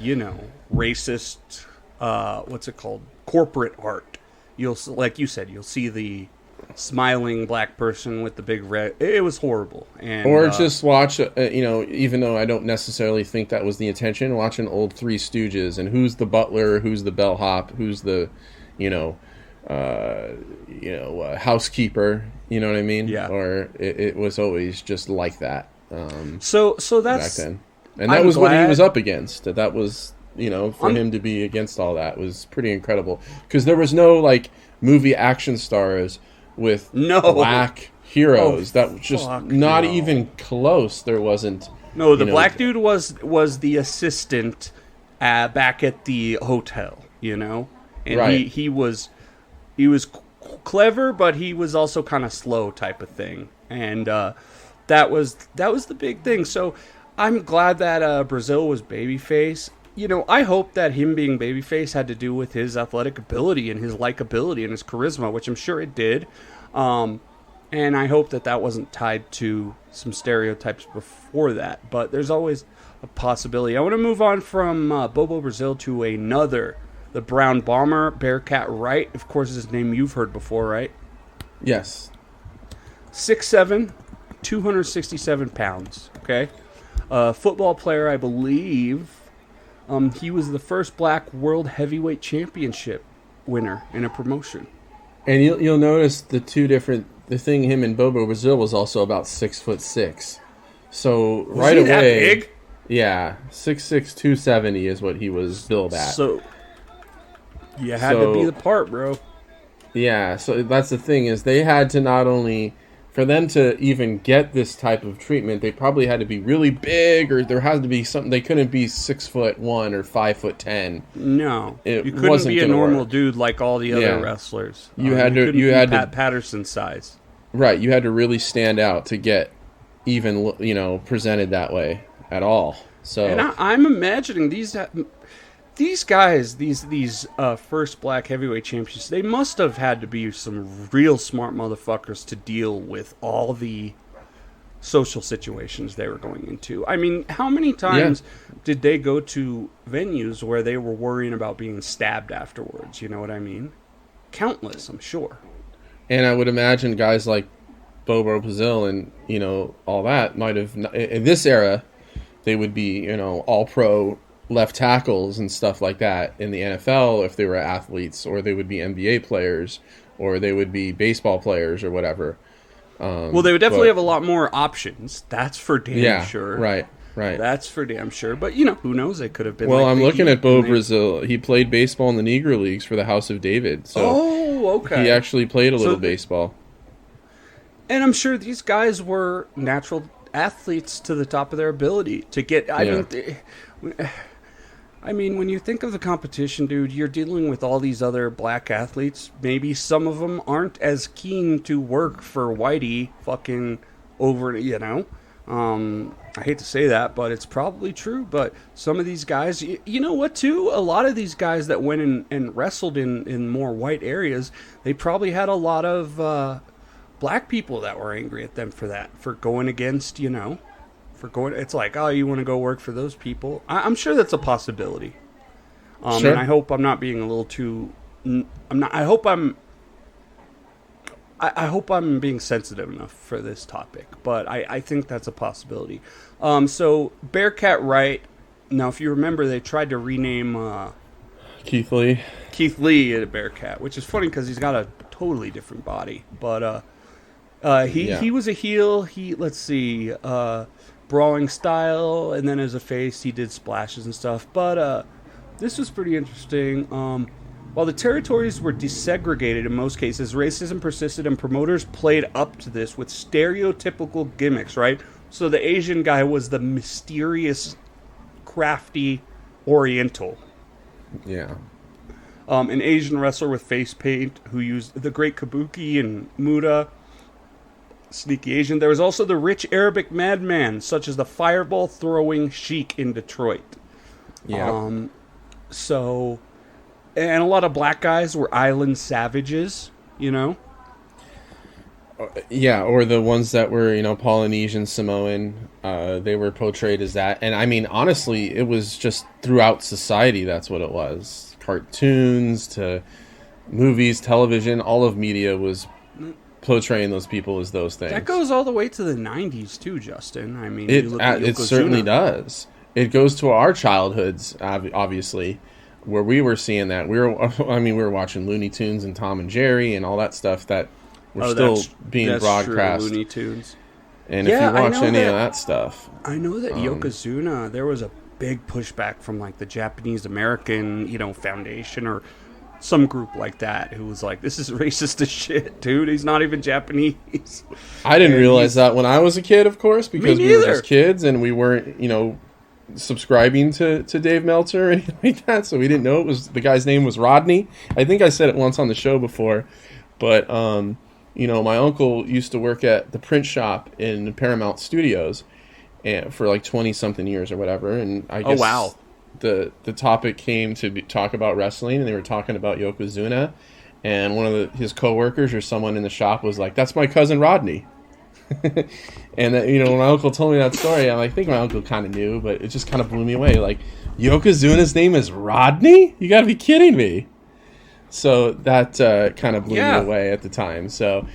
racist, what's it called, corporate art, you'll, like you said, you'll see the smiling black person with the big red. It was horrible. And or just watch, even though I don't necessarily think that was the intention, watch an old Three Stooges and who's the butler, who's the bellhop, who's the, housekeeper. You know what I mean? Yeah. Or it was always just like that. So that's back then, and that was what he was up against. That was for him to be against all that was pretty incredible, because there was no like movie action stars with black heroes. That was just not even close. There wasn't. No, the black dude was the assistant back at the hotel, and right. he was clever, but he was also kind of slow type of thing, and that was the big thing. So I'm glad that Brazil was babyface. I hope that him being babyface had to do with his athletic ability and his likability and his charisma, which I'm sure it did. And I hope that wasn't tied to some stereotypes before that. But there's always a possibility. I want to move on from Bobo Brazil to another, the Brown Bomber, Bearcat Wright. Of course, his name you've heard before, right? Yes. 6'7", 267 pounds, okay? Football player, I believe. He was the first black world heavyweight championship winner in a promotion. And you'll notice the thing him and Bobo Brazil was also about 6'6". So was right he away, that big? Yeah, 6'6", 270 is what he was billed at. So you had to be the part, bro. Yeah, so that's the thing, is they had to not only, for them to even get this type of treatment, they probably had to be really big, or there had to be something. They couldn't be 6'1" or 5'10". No, you couldn't be a normal dude like all the other wrestlers. You had to Pat Patterson's size. Right, you had to really stand out to get even presented that way at all. So, and I'm imagining these guys, these first black heavyweight champions, they must have had to be some real smart motherfuckers to deal with all the social situations they were going into. I mean, how many times did they go to venues where they were worrying about being stabbed afterwards? You know what I mean? Countless, I'm sure. And I would imagine guys like Bobo Brazil and all that might have, in this era, they would be all pro left tackles and stuff like that in the NFL if they were athletes, or they would be NBA players, or they would be baseball players or whatever. Well, they would definitely have a lot more options. That's for damn sure. Right. That's for damn sure. But, who knows? They could have been. Well, I'm looking at Bo Brazil. He played baseball in the Negro Leagues for the House of David. So okay. He actually played a little baseball. And I'm sure these guys were natural athletes to the top of their ability to get. I mean, when you think of the competition, dude, you're dealing with all these other black athletes. Maybe some of them aren't as keen to work for Whitey fucking over, I hate to say that, but it's probably true. But some of these guys, you know what, too? A lot of these guys that went and wrestled in more white areas, they probably had a lot of black people that were angry at them for that, for going against, it's like, oh, you want to go work for those people? I'm sure that's a possibility. Sure. And I hope I'm not being a little too. I I hope I'm being sensitive enough for this topic, but I think that's a possibility. So Bearcat Wright. Now, if you remember, they tried to rename Keith Lee. Keith Lee a Bearcat, which is funny because he's got a totally different body. But he was a heel. Let's see, brawling style, and then as a face, he did splashes and stuff. But this was pretty interesting. While the territories were desegregated in most cases, racism persisted, and promoters played up to this with stereotypical gimmicks. Right, so the Asian guy was the mysterious, crafty Oriental. Yeah. An Asian wrestler with face paint who used the Great Kabuki and Muda. Sneaky Asian. There was also the rich Arabic madman, such as the fireball throwing Sheik in Detroit. Yeah. And a lot of black guys were island savages, you know? Yeah, or the ones that were, Polynesian, Samoan, they were portrayed as that. And I mean, honestly, it was just throughout society, that's what it was. Cartoons to movies, television, all of media was portraying those people as those things. That goes all the way to the 90s, too, Justin. I mean, it certainly does. It goes to our childhoods, obviously, where we were seeing that. We were watching Looney Tunes and Tom and Jerry and all that stuff that were still being broadcast. True, Looney Tunes. And if you watch any of that stuff, I know that Yokozuna, there was a big pushback from like the Japanese American, Foundation or some group like that who was like, "This is racist as shit, dude. He's not even Japanese." I didn't realize that when I was a kid, of course, because we were just kids and we weren't, subscribing to Dave Meltzer or anything like that, so we didn't know the guy's name was Rodney. I think I said it once on the show before, but my uncle used to work at the print shop in Paramount Studios and for like 20 something years or whatever, and I guess the topic came to talk about wrestling, and they were talking about Yokozuna, and one of his coworkers or someone in the shop was like, "That's my cousin Rodney." And when my uncle told me that story, I think my uncle kind of knew, but it just kind of blew me away. Like, Yokozuna's name is Rodney? You gotta be kidding me. So that kind of blew me away at the time. So,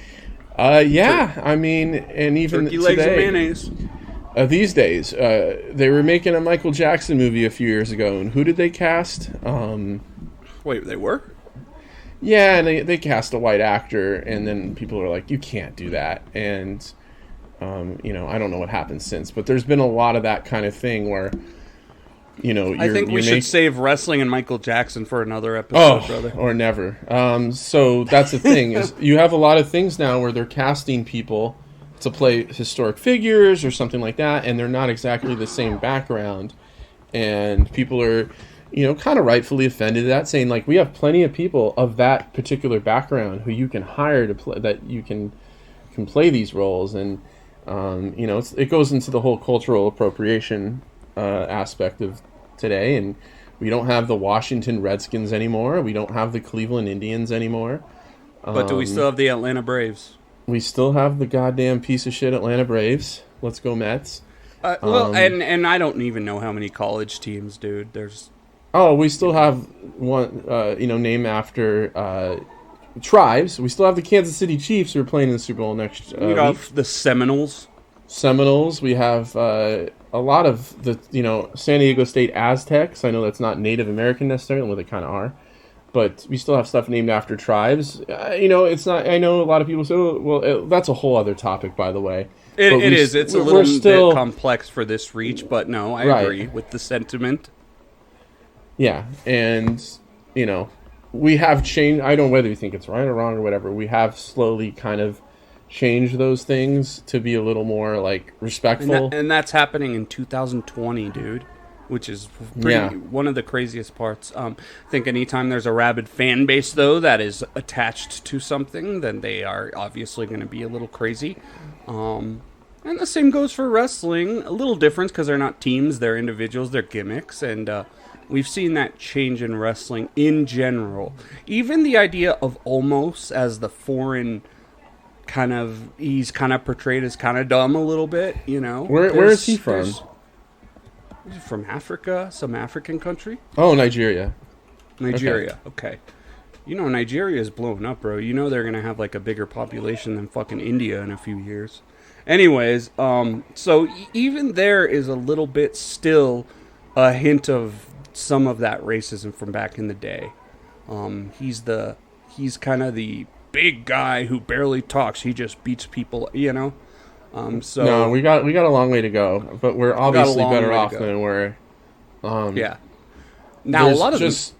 I mean, and even turkey legs and mayonnaise. These days, they were making a Michael Jackson movie a few years ago, and who did they cast? Wait, they were? Yeah, and they cast a white actor, and then people are like, "You can't do that." And I don't know what happened since, but there's been a lot of that kind of thing where, I think we should save wrestling and Michael Jackson for another episode, brother. Or never. So that's the thing is you have a lot of things now where they're casting people to play historic figures or something like that, and they're not exactly the same background, and people are, kind of rightfully offended at that, saying like, we have plenty of people of that particular background who you can hire to play, that you can play these roles, and it goes into the whole cultural appropriation aspect of today, and we don't have the Washington Redskins anymore, we don't have the Cleveland Indians anymore, but do we still have the Atlanta Braves? We still have the goddamn piece of shit Atlanta Braves. Let's go Mets. And I don't even know how many college teams, dude. We still have one, named after tribes. We still have the Kansas City Chiefs who are playing in the Super Bowl next week. Have the Seminoles. We have a lot of the, San Diego State Aztecs. I know that's not Native American necessarily, well, they kind of are. But we still have stuff named after tribes. It's not. I know a lot of people say, "Oh, well, that's a whole other topic." By the way, it is. It's a little bit complex for this reach, but no, I agree with the sentiment. Yeah, and we have changed. I don't know whether you think it's right or wrong or whatever. We have slowly kind of changed those things to be a little more like respectful, and that's happening in 2020, dude. Which is one of the craziest parts. I think anytime there's a rabid fan base, though, that is attached to something, then they are obviously going to be a little crazy. And the same goes for wrestling. A little difference because they're not teams, they're individuals, they're gimmicks. And we've seen that change in wrestling in general. Even the idea of Omos as the foreign he's kind of portrayed as kind of dumb a little bit, Where is he from? From Africa, some African country. Oh, Nigeria. Okay. Nigeria is blowing up, bro. You know they're going to have like a bigger population than fucking India in a few years. Anyways, so even there is a little bit still a hint of some of that racism from back in the day. He's kind of the big guy who barely talks. He just beats people, So no, we got a long way to go, but we're obviously better off than we're. Yeah. Now a lot of just,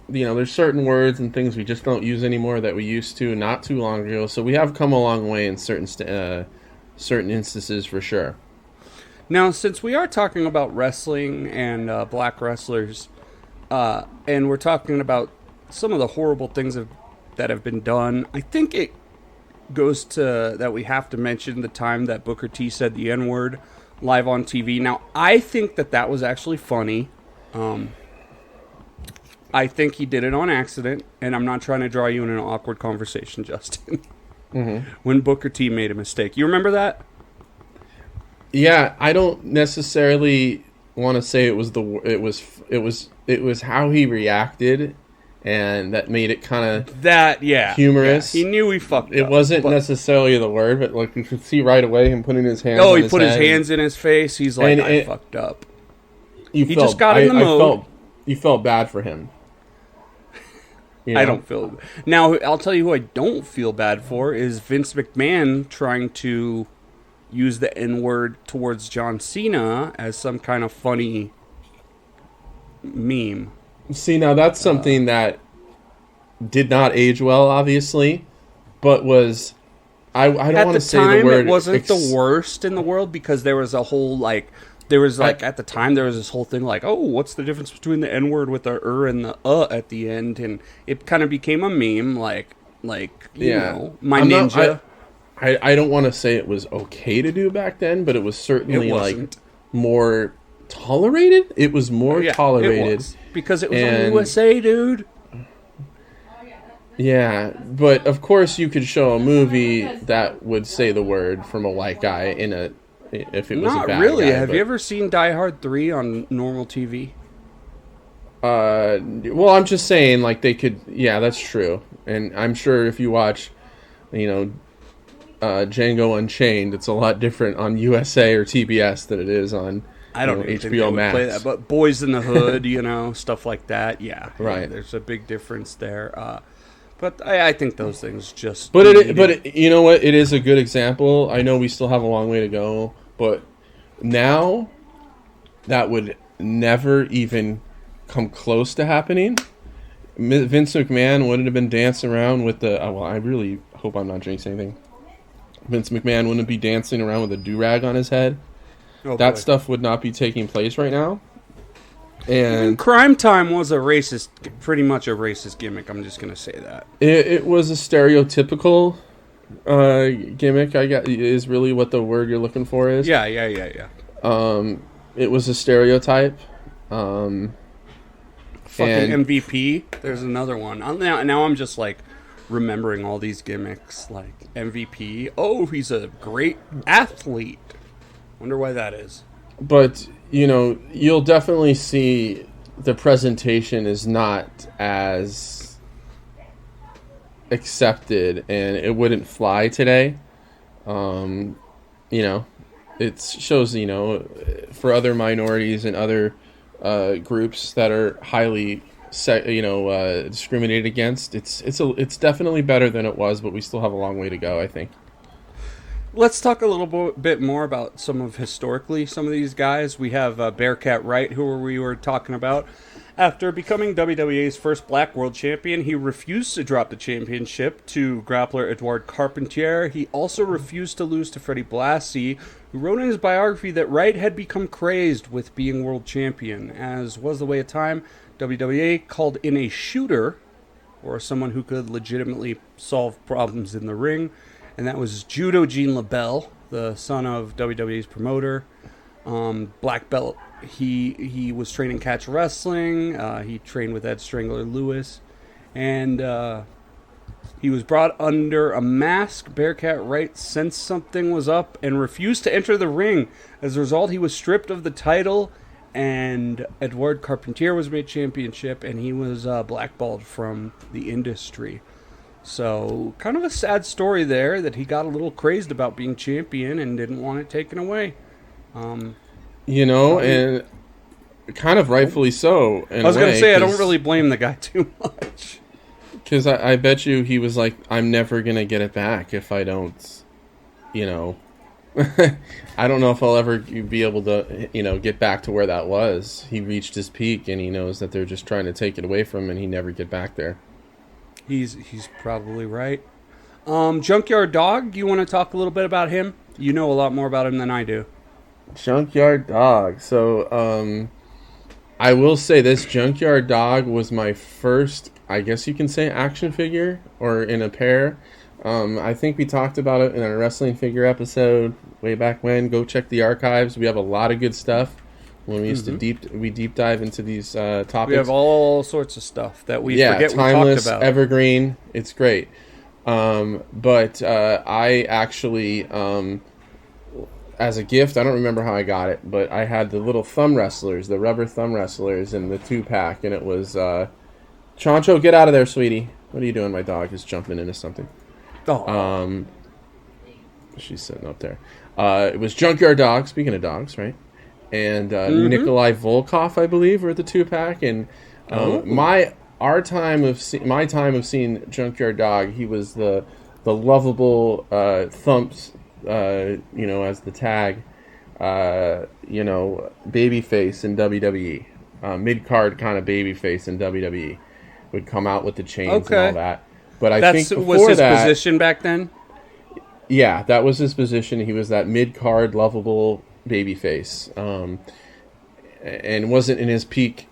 there's certain words and things we just don't use anymore that we used to not too long ago. So we have come a long way in certain instances for sure. Now, since we are talking about wrestling and black wrestlers, and we're talking about some of the horrible things that have been done, I think it goes to that we have to mention the time that Booker T said the N-word live on TV. Now, I think that was actually funny. I think he did it on accident, and I'm not trying to draw you in an awkward conversation, Justin. Mm-hmm. When Booker T made a mistake. You remember that? Yeah, I don't necessarily want to say it was how he reacted, and that made it kind of humorous. Yeah. He knew he fucked up. It wasn't necessarily the word, but like you could see right away him putting his hands. He put his hands in his face. He's like, I fucked up. He just got in the mode. You felt bad for him. I don't feel. Now I'll tell you who I don't feel bad for is Vince McMahon trying to use the N-word towards John Cena as some kind of funny meme. See, now that's something that did not age well, obviously, but was I don't want to say the word. It wasn't the worst in the world because there was a whole at the time there was this whole thing like, oh, what's the difference between the N-word with the and the at the end, and it kind of became a meme like you know, my ninja. I don't want to say it was okay to do back then, but it was certainly more tolerated. It was more tolerated. It was, because it was on USA, dude. Yeah, but of course you could show a movie that would say the word from a white guy if it was a bad guy. Not really. Have you ever seen Die Hard 3 on normal TV? Well, I'm just saying, like, they could... Yeah, that's true. And I'm sure if you watch, Django Unchained, it's a lot different on USA or TBS than it is on HBO Max. Play that, but Boys in the Hood, stuff like that. Yeah, right. There's a big difference there. But I think those things just. But you know what? It is a good example. I know we still have a long way to go, but now that would never even come close to happening. Vince McMahon wouldn't have been dancing around with the. Well, I really hope I'm not jinxing anything. Vince McMahon wouldn't be dancing around with a do-rag on his head. Oh, that stuff would not be taking place right now. And Crime Time was pretty much a racist gimmick. I'm just going to say that. It was a stereotypical gimmick, I guess, is really what the word you're looking for is. Yeah. It was a stereotype. Fucking MVP. There's another one. Now I'm just like remembering all these gimmicks, like MVP. Oh, he's a great athlete. Wonder why that is. But, you'll definitely see the presentation is not as accepted, and it wouldn't fly today. It shows, for other minorities and other groups that are highly discriminated against, it's definitely better than it was, but we still have a long way to go, I think. Let's talk a little bit more about some of these guys. We have Bearcat Wright, who we were talking about. After becoming WWE's first black world champion, he refused to drop the championship to grappler Edouard Carpentier. He also refused to lose to Freddie Blassie, who wrote in his biography that Wright had become crazed with being world champion. As was the way of time, WWE called in a shooter, or someone who could legitimately solve problems in the ring, and that was Judo Gene LaBelle, the son of WWE's promoter. Black belt. He was training catch wrestling. He trained with Ed Strangler Lewis. And he was brought under a mask. Bearcat Wright sensed something was up and refused to enter the ring. As a result, he was stripped of the title and Edouard Carpentier was made championship, and he was blackballed from the industry. So, kind of a sad story there that he got a little crazed about being champion and didn't want it taken away. And kind of rightfully so. I was going to say, I don't really blame the guy too much. Because I bet you he was like, I'm never going to get it back if I don't, I don't know if I'll ever be able to, get back to where that was. He reached his peak, and he knows that they're just trying to take it away from him, and he never get back there. He's probably right. Junkyard Dog, you want to talk a little bit about him? You know a lot more about him than I do. Junkyard Dog. So, I will say this. Junkyard Dog was my first, I guess you can say, action figure, or in a pair. I think we talked about it in our wrestling figure episode way back when. Go check the archives. We have a lot of good stuff. When we used to deep dive into these topics. We have all sorts of stuff that we forget timeless, we talked about. Evergreen. It's great. But I actually, as a gift, I don't remember how I got it, but I had the little thumb wrestlers, the rubber thumb wrestlers in the 2-pack, and it was, Chancho, get out of there, sweetie. What are you doing? My dog is jumping into something. Oh. She's sitting up there. It was Junkyard Dog, speaking of dogs, right? And Nikolai Volkov, I believe, were the 2-pack. And my time of seeing Junkyard Dog, he was the lovable thumps, as the tag, babyface in WWE, mid card kind of babyface in WWE, would come out with the chains and all that. But I think before was his position back then. Yeah, that was his position. He was that mid card lovable babyface, and wasn't in his peak,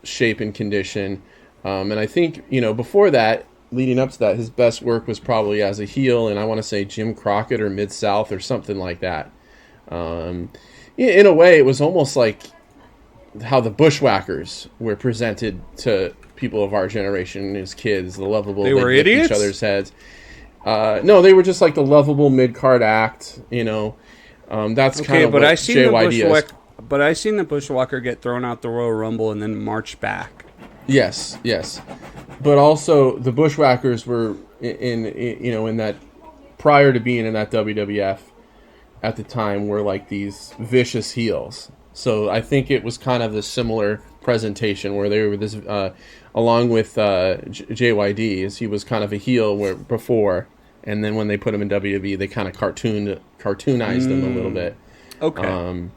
shape and condition. And I think, before that, leading up to that, his best work was probably as a heel, and I want to say Jim Crockett or Mid-South or something like that. In a way, it was almost like how the Bushwhackers were presented to people of our generation as kids, the lovable, they were idiots? Each other's heads. No, they were just like the lovable mid-card act, That's okay, kind of but what I seen JYD is. But I seen the Bushwhacker get thrown out the Royal Rumble and then march back. Yes. But also the Bushwhackers were in that, prior to being in that WWF at the time, were like these vicious heels. So I think it was kind of the similar presentation where they were this, along with JYD, as he was kind of a heel before, and then when they put him in WWE, they kind of cartoonized him a little bit. Okay.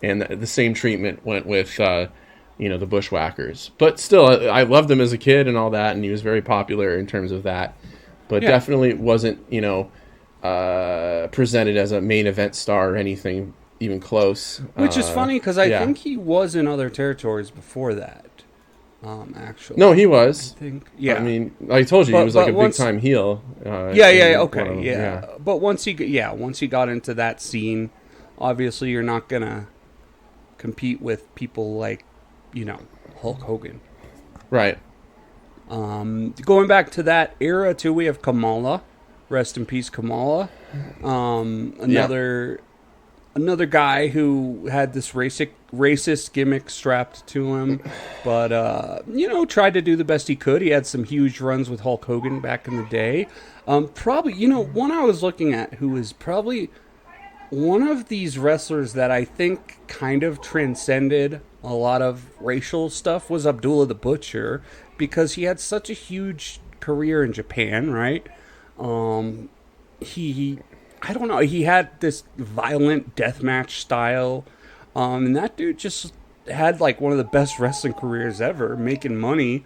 And the same treatment went with the Bushwhackers. But still, I loved him as a kid and all that, and he was very popular in terms of that. But definitely wasn't, presented as a main event star or anything even close. Which is funny, because I think he was in other territories before that, actually. No, he was. I think, yeah. I mean, I told you, he was like a big-time heel. Okay. But once he got into that scene, obviously you're not going to compete with people like, Hulk Hogan. Right. Going back to that era too, we have Kamala. Rest in peace, Kamala. Another guy who had this racist gimmick strapped to him, but tried to do the best he could. He had some huge runs with Hulk Hogan back in the day. Probably, one I was looking at who is probably one of these wrestlers that I think kind of transcended a lot of racial stuff was Abdullah the Butcher, because he had such a huge career in Japan, right? I don't know, he had this violent deathmatch style, and that dude just had like one of the best wrestling careers ever, making money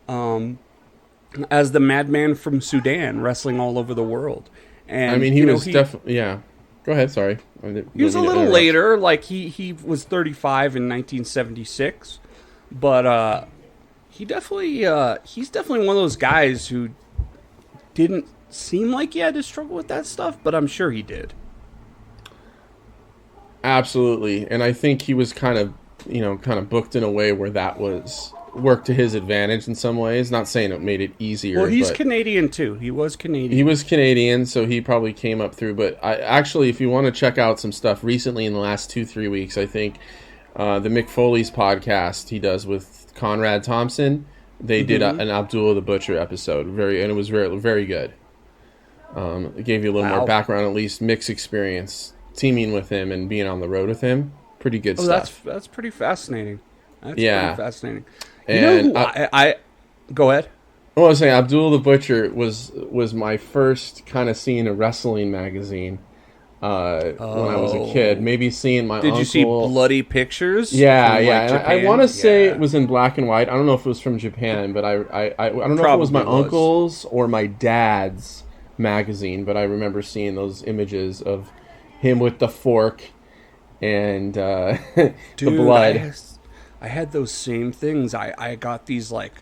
as the madman from Sudan, wrestling all over the world. And I mean, he was definitely, yeah. Go ahead, sorry. He was a little later, like he was 35 in 1976, but he's definitely one of those guys who didn't seem like he had to struggle with that stuff, but I'm sure he did. Absolutely, and I think he was kind of booked in a way where that was worked to his advantage in some ways. Not saying it made it easier. Well, he's Canadian too. He was Canadian. He was Canadian, so he probably came up through. But I actually, if you want to check out some stuff recently in the last 2-3 weeks, I think the Mick Foley's podcast he does with Conrad Thompson. They did an Abdullah the Butcher episode, and it was very, very good. It gave you a little more background, at least Mick's experience teaming with him and being on the road with him. Pretty good stuff. That's pretty fascinating. That's pretty fascinating. And you know who I go ahead. Well, I was saying Abdullah the Butcher was my first kind of seeing a wrestling magazine when I was a kid. Maybe seeing my uncle. Did you see bloody pictures? Yeah, yeah. And I want to say it was in black and white. I don't know if it was from Japan, but I don't know if it was my uncle's or my dad's magazine, but I remember seeing those images of him with the fork and the blood. I had those same things. I got these like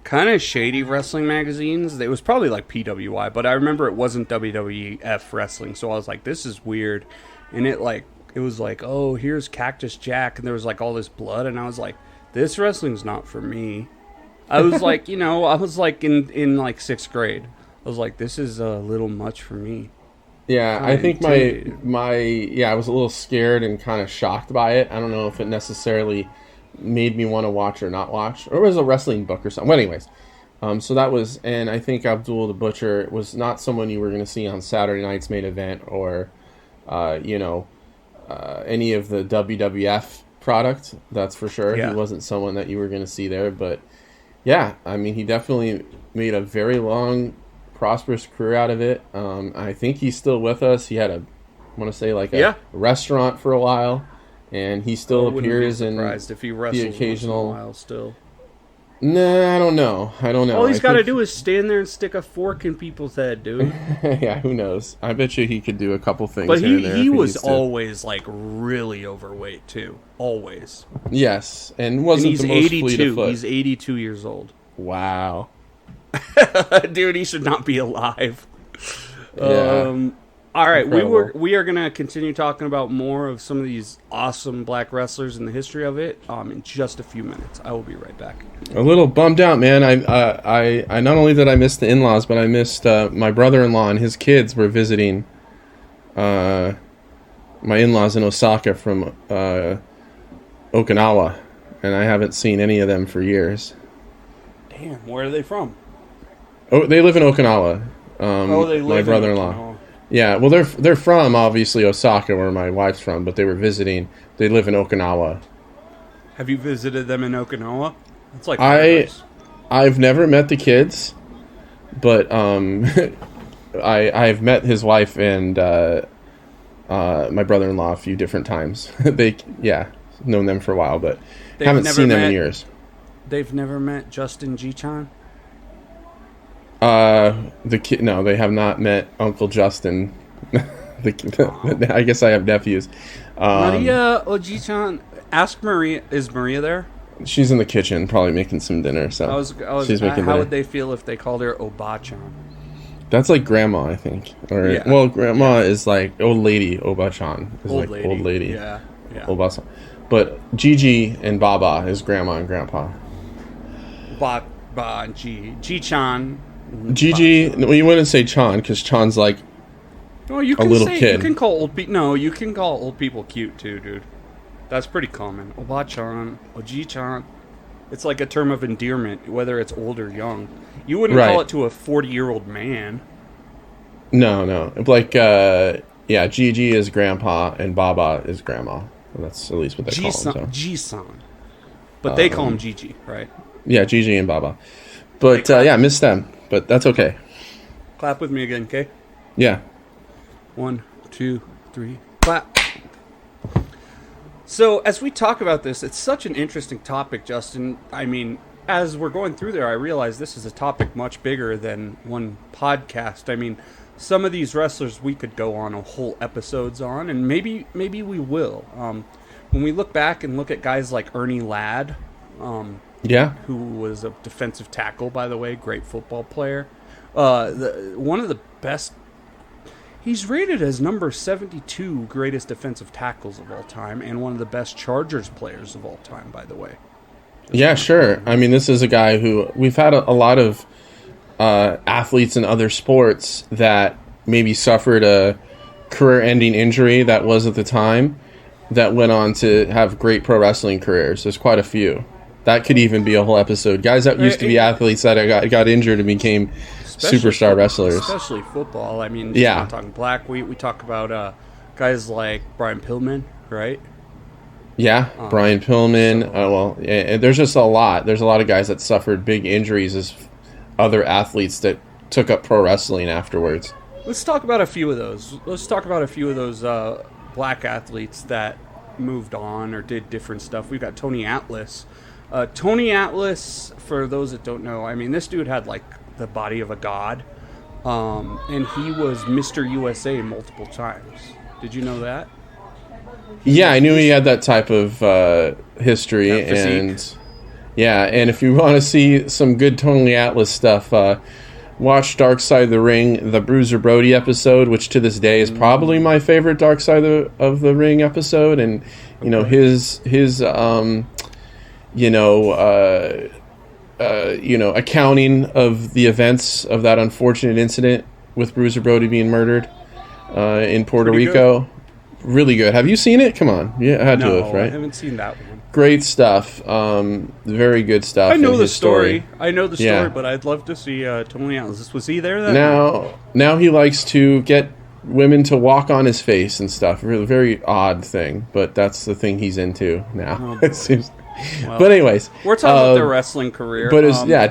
kind of shady wrestling magazines. It was probably like PWI, but I remember it wasn't WWF wrestling, so I was like, this is weird. And it was like, oh, here's Cactus Jack, and there was like all this blood, and I was like, this wrestling's not for me. I was like, I was like in like 6th grade. I was like, this is a little much for me. Yeah, I think I was a little scared and kind of shocked by it. I don't know if it necessarily made me want to watch or not watch, or it was a wrestling book or something. Well, anyways, so that was, and I think Abdul the Butcher was not someone you were going to see on Saturday night's main event or, any of the WWF product. That's for sure. Yeah. He wasn't someone that you were going to see there, but yeah, I mean, he definitely made a very long, prosperous career out of it. I think he's still with us. He had a restaurant for a while. And he still appears in if he the occasional. Once in a while still. Nah, I don't know. All he's got to do is stand there and stick a fork in people's head, dude. Yeah, who knows? I bet you he could do a couple things. But he was always like really overweight too. Always. Yes, and wasn't the most fleet of foot. He's 82 years old. Wow. Dude, he should not be alive. Yeah. All right, we are going to continue talking about more of some of these awesome black wrestlers and the history of it in just a few minutes. I will be right back. A little bummed out, man. I not only did I miss the in-laws, but I missed my brother-in-law and his kids were visiting my in-laws in Osaka from Okinawa, and I haven't seen any of them for years. Damn, where are they from? Oh, they live in Okinawa. They live my brother-in-law. in Okinawa. Yeah, well, they're from, obviously, Osaka, where my wife's from, but they were visiting. They live in Okinawa. Have you visited them in Okinawa? It's like I've never met the kids, but I've met his wife and my brother-in-law a few different times. Known them for a while, but haven't seen them in years. They've never met Justin G-chan? No, they have not met Uncle Justin. I guess I have nephews. Maria Oji-chan, ask Maria. Is Maria there? She's in the kitchen, probably making some dinner. So she's making how would they feel if they called her Oba-chan? That's like grandma, I think. Well, grandma is like old lady. Oba-chan is old lady. Yeah. Oba-san. But Gigi and Baba is grandma and grandpa. Baba and G-chan. Gigi, well, you wouldn't say Chan because Chan's like a little kid. You can call old people. No, you can call old people cute too, dude. That's pretty common. Oba-chan, Oji-chan. It's like a term of endearment, whether it's old or young. You wouldn't call it to a 40-year-old man. No. Like, Gigi is grandpa and Baba is grandma. Well, that's at least what they call him. So. G-san. But they call him Gigi, right? Yeah, Gigi and Baba. But, miss them. But that's okay. Clap with me again, okay? Yeah. 1, 2, 3, clap. So, as we talk about this, it's such an interesting topic, Justin. I mean, as we're going through there, I realize this is a topic much bigger than one podcast. I mean, some of these wrestlers we could go on a whole episodes on, and maybe we will. When we look back and look at guys like Ernie Ladd, who was a defensive tackle, by the way, great football player. One of the best. He's rated as number 72 greatest defensive tackles of all time, and one of the best Chargers players of all time, by the way. Sure. I mean, this is a guy who we've had a lot of athletes in other sports that maybe suffered a career-ending injury that was at the time, that went on to have great pro wrestling careers. There's quite a few. That could even be a whole episode. Guys that used to be athletes that got injured and became superstar wrestlers. Especially football. I mean, yeah. Not talking black. We talk about guys like Brian Pillman, right? Yeah, Brian Pillman. And there's just a lot. There's a lot of guys that suffered big injuries as other athletes that took up pro wrestling afterwards. Let's talk about a few of those. Let's talk about a few of those black athletes that moved on or did different stuff. We've got Tony Atlas. Tony Atlas, for those that don't know, I mean, this dude had like the body of a god, and he was Mr. USA multiple times. Did you know that? Yeah, I knew he had that type of history, and if you want to see some good Tony Atlas stuff, watch Dark Side of the Ring, the Bruiser Brody episode, which to this day is probably my favorite Dark Side of the Ring episode, and his accounting of the events of that unfortunate incident with Bruiser Brody being murdered in Puerto Rico. Good. Really good. Have you seen it? Come on. Yeah, I had to have, right? I haven't seen that one. Great stuff. Very good stuff. I know the story. I know the story, but I'd love to see Tony Atlas. Was he there then? Now he likes to get women to walk on his face and stuff. Really, very odd thing, but that's the thing he's into now. It seems. Well, but anyways, we're talking about their wrestling career. But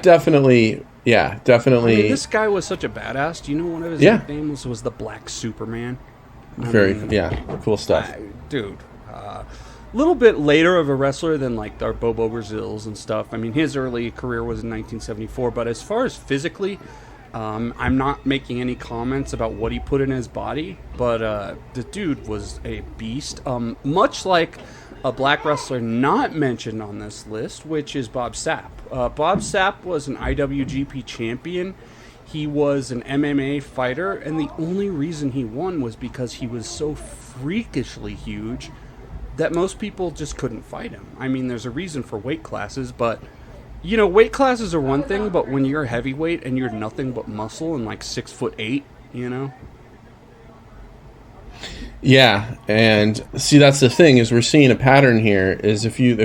definitely. I mean, this guy was such a badass. Do you know one of his nicknames was the Black Superman? Cool stuff. Dude, a little bit later of a wrestler than like our Bobo Brazils and stuff. I mean, his early career was in 1974, but as far as physically, I'm not making any comments about what he put in his body, but the dude was a beast. Much like a black wrestler not mentioned on this list, which is Bob Sapp. Bob Sapp was an IWGP champion. He was an MMA fighter, and the only reason he won was because he was so freakishly huge that most people just couldn't fight him. I mean, there's a reason for weight classes, but, weight classes are one thing, but when you're heavyweight and you're nothing but muscle and like 6'8", Yeah, and see, that's the thing, is we're seeing a pattern here, is if you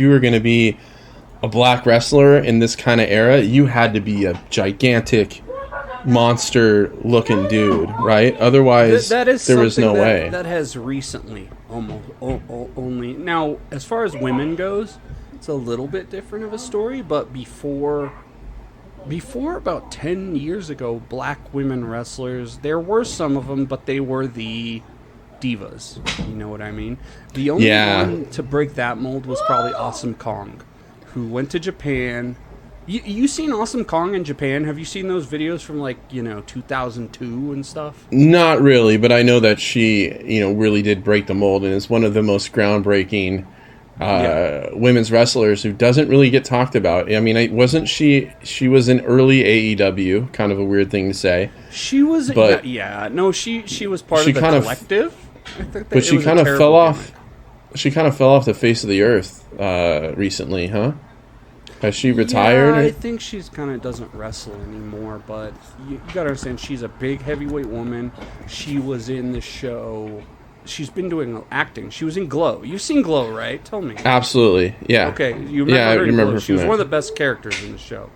were going to be a black wrestler in this kind of era, you had to be a gigantic monster looking dude, right? Otherwise there was no way. That has recently only now, as far as women goes, it's a little bit different of a story, but before about 10 years ago, black women wrestlers, there were some of them, but they were the divas, you know what I mean? The only one to break that mold was probably Awesome Kong, who went to Japan. You seen Awesome Kong in Japan? Have you seen those videos from 2002 and stuff? Not really, but I know that she, really did break the mold and is one of the most groundbreaking women's wrestlers who doesn't really get talked about. I mean, wasn't she was in early AEW, kind of a weird thing to say. She was, but she was part of the collective. But she kind of fell off. She kind of fell off the face of the earth recently, huh? Has she retired? Yeah, I think she's kind of doesn't wrestle anymore, but you got to understand, she's a big heavyweight woman. She was in the show. She's been doing acting. She was in Glow. You've seen Glow, right? Tell me. Absolutely, yeah. Okay, you remember her? I remember her. She was one of the best characters in the show.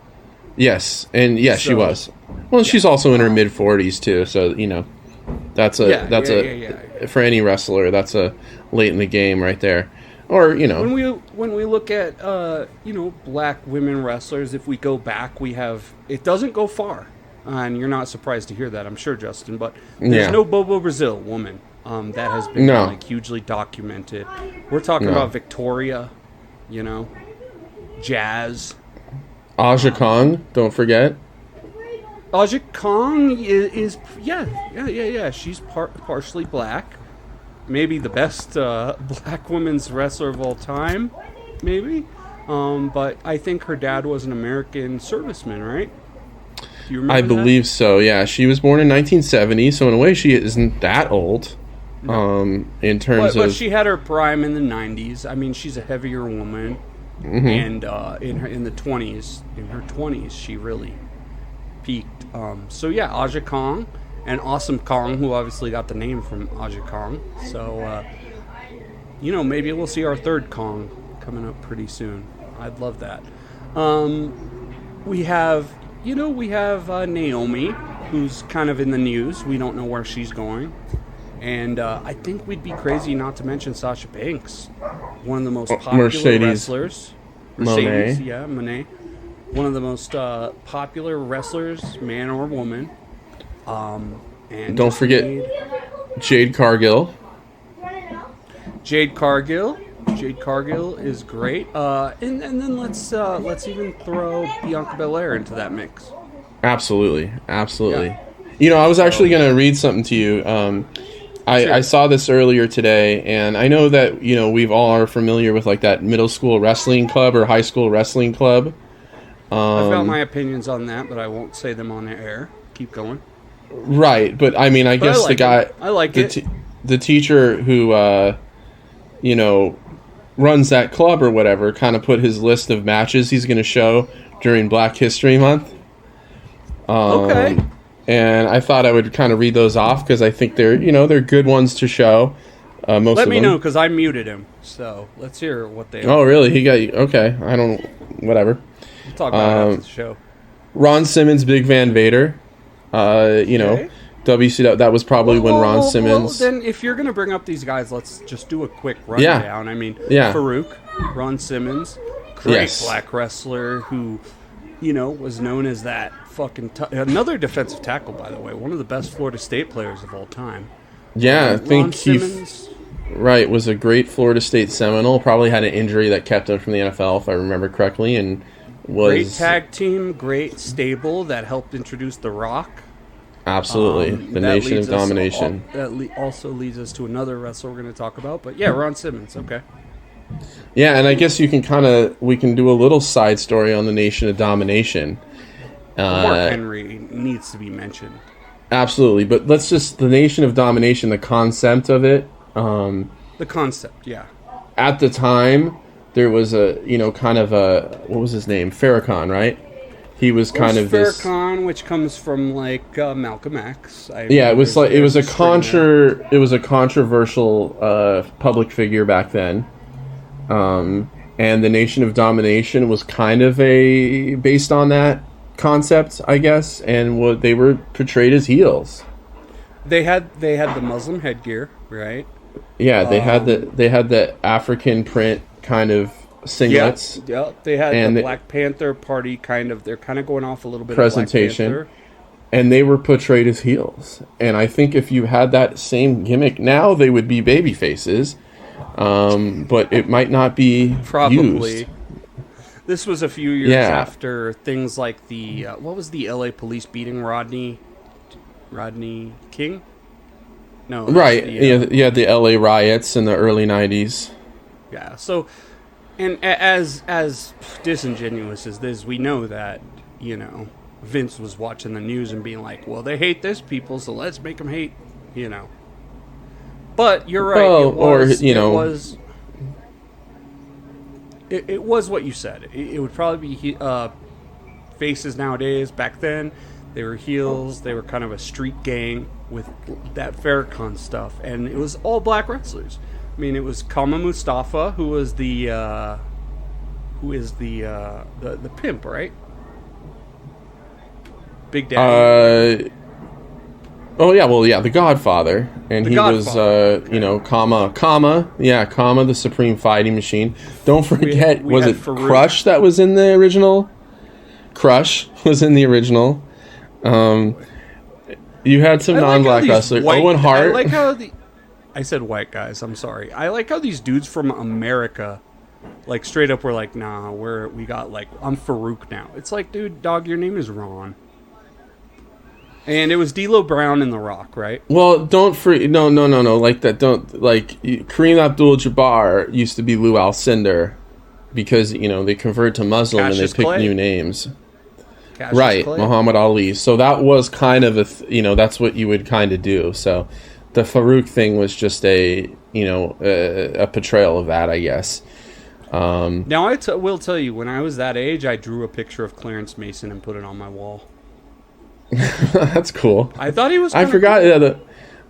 Yes, and she was. Well, she's also in her mid-40s too, so that's for any wrestler, that's a late in the game right there. Or when we look at black women wrestlers, if we go back, it doesn't go far, and you're not surprised to hear that, I'm sure, Justin. But there's no Bobo Brazil woman that has been hugely documented. We're talking about Victoria, Jazz, Aja Kong. Don't forget. Aja Kong is she's partially black. Maybe the best black women's wrestler of all time, maybe. But I think her dad was an American serviceman, right? Do you remember I believe so, yeah. She was born in 1970, so in a way she isn't that old. In terms of... But she had her prime in the 90s. I mean, she's a heavier woman. Mm-hmm. And in the 20s, in her 20s, she really peaked. Aja Kong. And Awesome Kong, who obviously got the name from Aja Kong. So, maybe we'll see our third Kong coming up pretty soon. I'd love that. We have Naomi, who's kind of in the news. We don't know where she's going. And I think we'd be crazy not to mention Sasha Banks, one of the most popular wrestlers. Mercedes, Monet. One of the most popular wrestlers, man or woman. And don't forget Jade Cargill. Jade Cargill is great. And then let's even throw Bianca Belair into that mix. Absolutely. Yeah. I was actually going to read something to you. Sure. I saw this earlier today, and I know that we've all are familiar with like that middle school wrestling club or high school wrestling club. I've got my opinions on that, but I won't say them on the air. Keep going. Right, but I mean, I guess the guy, I like it. The teacher who runs that club or whatever, kind of put his list of matches he's going to show during Black History Month. Okay. And I thought I would kind of read those off because I think they're good ones to show. Let me know because I muted him. So let's hear what they. Oh, really? He got you? Okay. I don't. Whatever. We'll talk about it after the show. Ron Simmons, Big Van Vader. Okay. WCW. That was probably when Ron Simmons. Well, then if you're gonna bring up these guys, let's just do a quick rundown. Yeah. I mean, yeah. Farouk, Ron Simmons, great black wrestler who, was known as that fucking another defensive tackle, by the way, one of the best Florida State players of all time. Yeah, I think Ron Simmons, was a great Florida State Seminole. Probably had an injury that kept him from the NFL, if I remember correctly, and was great tag team, great stable that helped introduce The Rock. Absolutely, the Nation of Domination. That also leads us to another wrestler we're going to talk about, but yeah, Ron Simmons. Okay. Yeah, and I guess we can do a little side story on the Nation of Domination. Mark Henry needs to be mentioned. Absolutely, but let's just the Nation of Domination, the concept of it. The concept, yeah. At the time, there was a kind of a what was his name, Farrakhan, right? He was kind of Farrakhan, which comes from like Malcolm X. It was a controversial public figure back then. And the Nation of Domination was kind of based on that concept, I guess, and they were portrayed as heels. They had the Muslim headgear, right? Yeah, they had the African print kind of singlets. Yeah, they had the Black Panther Party they're kind of going off a little bit presentation, of Black Panther. And they were portrayed as heels. And I think if you had that same gimmick now, they would be baby faces. But it might not be probably used. This was a few years after things like the what was the LA police beating Rodney King? No, right. The LA riots in the early 90s. Yeah. So, and as disingenuous as this, we know that Vince was watching the news and being like, "Well, they hate this people, so let's make them hate," But you're right. It was what you said. It would probably be faces nowadays. Back then, they were heels. They were kind of a street gang with that Farrakhan stuff, and it was all black wrestlers. I mean, it was Kama Mustafa, who is the pimp, right? Big Daddy. The Godfather, and he was, Kama, the Supreme Fighting Machine. Don't forget, was it Farouk. Crush that was in the original? Crush was in the original. You had some non-black wrestlers. Owen Hart. I like how I said white guys. I'm sorry. I like how these dudes from America, like straight up, were like, nah, we got like I'm Farouk now. It's like, dude, dog, your name is Ron. And it was D'Lo Brown and The Rock, right? Well, no, like that. Kareem Abdul-Jabbar used to be Lou Alcindor because they converted to Muslim Cassius and they picked Clay. new names. Cassius Right, Clay. Muhammad Ali. So that was kind of that's what you would kind of do. So the Farouk thing was just a portrayal of that, I guess. Now I will tell you, when I was that age, I drew a picture of Clarence Mason and put it on my wall. That's cool. I thought he was. I forgot. Cool.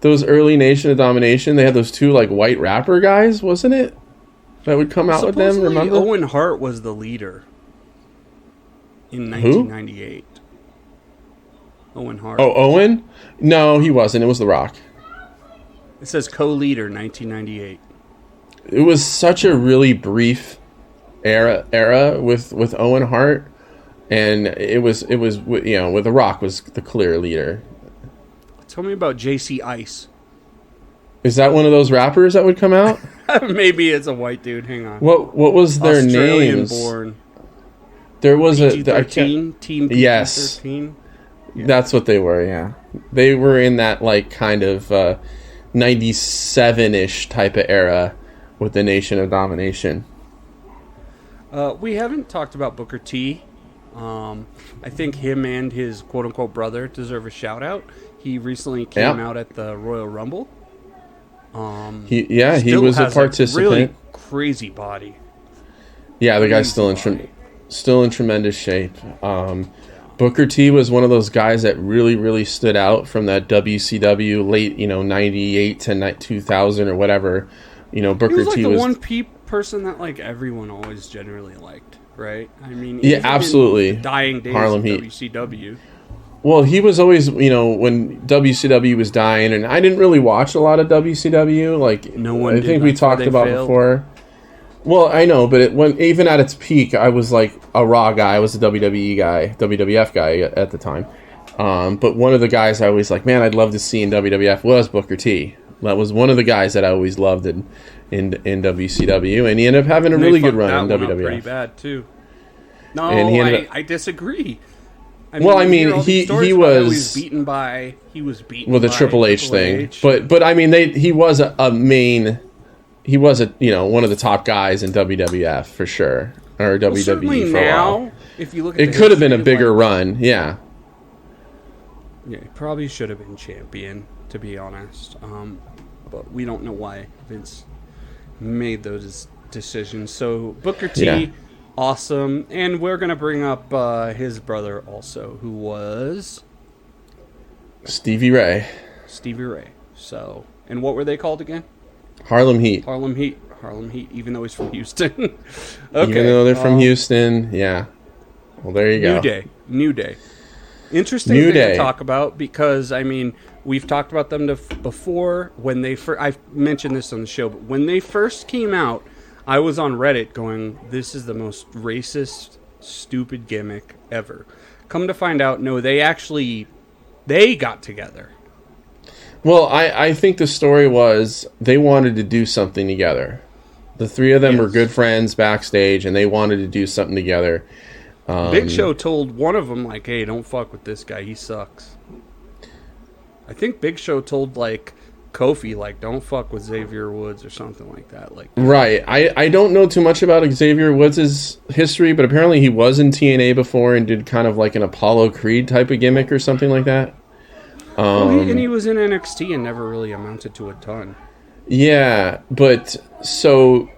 those early Nation of Domination, they had those two like white rapper guys, wasn't it? That would come out with them. Remember? Owen Hart was the leader in 1998. Owen Hart. Oh, Owen? No, he wasn't. It was The Rock. It says co-leader 1998. It was such a really brief era with Owen Hart, and it was with The Rock was the clear leader. Tell me about JC Ice. Is that one of those rappers that would come out? Maybe it's a white dude. Hang on. What was their Australian names? Born. There was PG-13? Team PG-13? Yes. Yeah. That's what they were, yeah. They were in that like kind of 97-ish type of era with the Nation of Domination. We haven't talked about Booker T. I think him and his quote-unquote brother deserve a shout-out. He recently came out at the Royal Rumble. He was a participant. Really crazy body. Yeah, the guy's still in tremendous shape. Booker T was one of those guys that really, really stood out from that WCW late, 98 to 2000 or whatever. Booker He was like T the was one person that like everyone always generally liked, right? I mean, yeah, even absolutely. in the dying days Harlem of Heat. WCW. Well, he was always, when WCW was dying, and I didn't really watch a lot of WCW. Like, No one I did. think we That's why talked they about failed. before. Well, I know, but even at its peak, I was like a Raw guy. I was a WWE guy, WWF guy at the time. But one of the guys I always like, man, I'd love to see in WWF was Booker T. That was one of the guys that I always loved in WCW, and he ended up having a really good run in WWF. Pretty bad too. No, And he ended I disagree. He was beaten by with a Triple H thing, but I mean he was a main. He was one of the top guys in WWF for sure, or WWE certainly for a now, while. if you look at It could have been a bigger run, yeah. Yeah, he probably should have been champion, to be honest. But we don't know why Vince made those decisions. So Booker T, awesome, and we're gonna bring up his brother also, who was Stevie Ray. So, and what were they called again? Harlem Heat. Harlem Heat, even though he's from Houston. Okay. Even though they're from Houston, yeah. Well, there you go. New Day. Interesting thing to talk about because, I mean, we've talked about them before. When they I've mentioned this on the show, but when they first came out, I was on Reddit going, this is the most racist, stupid gimmick ever. Come to find out, no, they got together. Well, I think the story was they wanted to do something together. The three of them were good friends backstage, and they wanted to do something together. Big Show told one of them, like, hey, don't fuck with this guy. He sucks. I think Big Show told, like, Kofi, like, don't fuck with Xavier Woods or something like that. Right. I don't know too much about Xavier Woods' history, but apparently he was in TNA before and did kind of like an Apollo Creed type of gimmick or something like that. And he was in NXT and never really amounted to a ton. Yeah, but so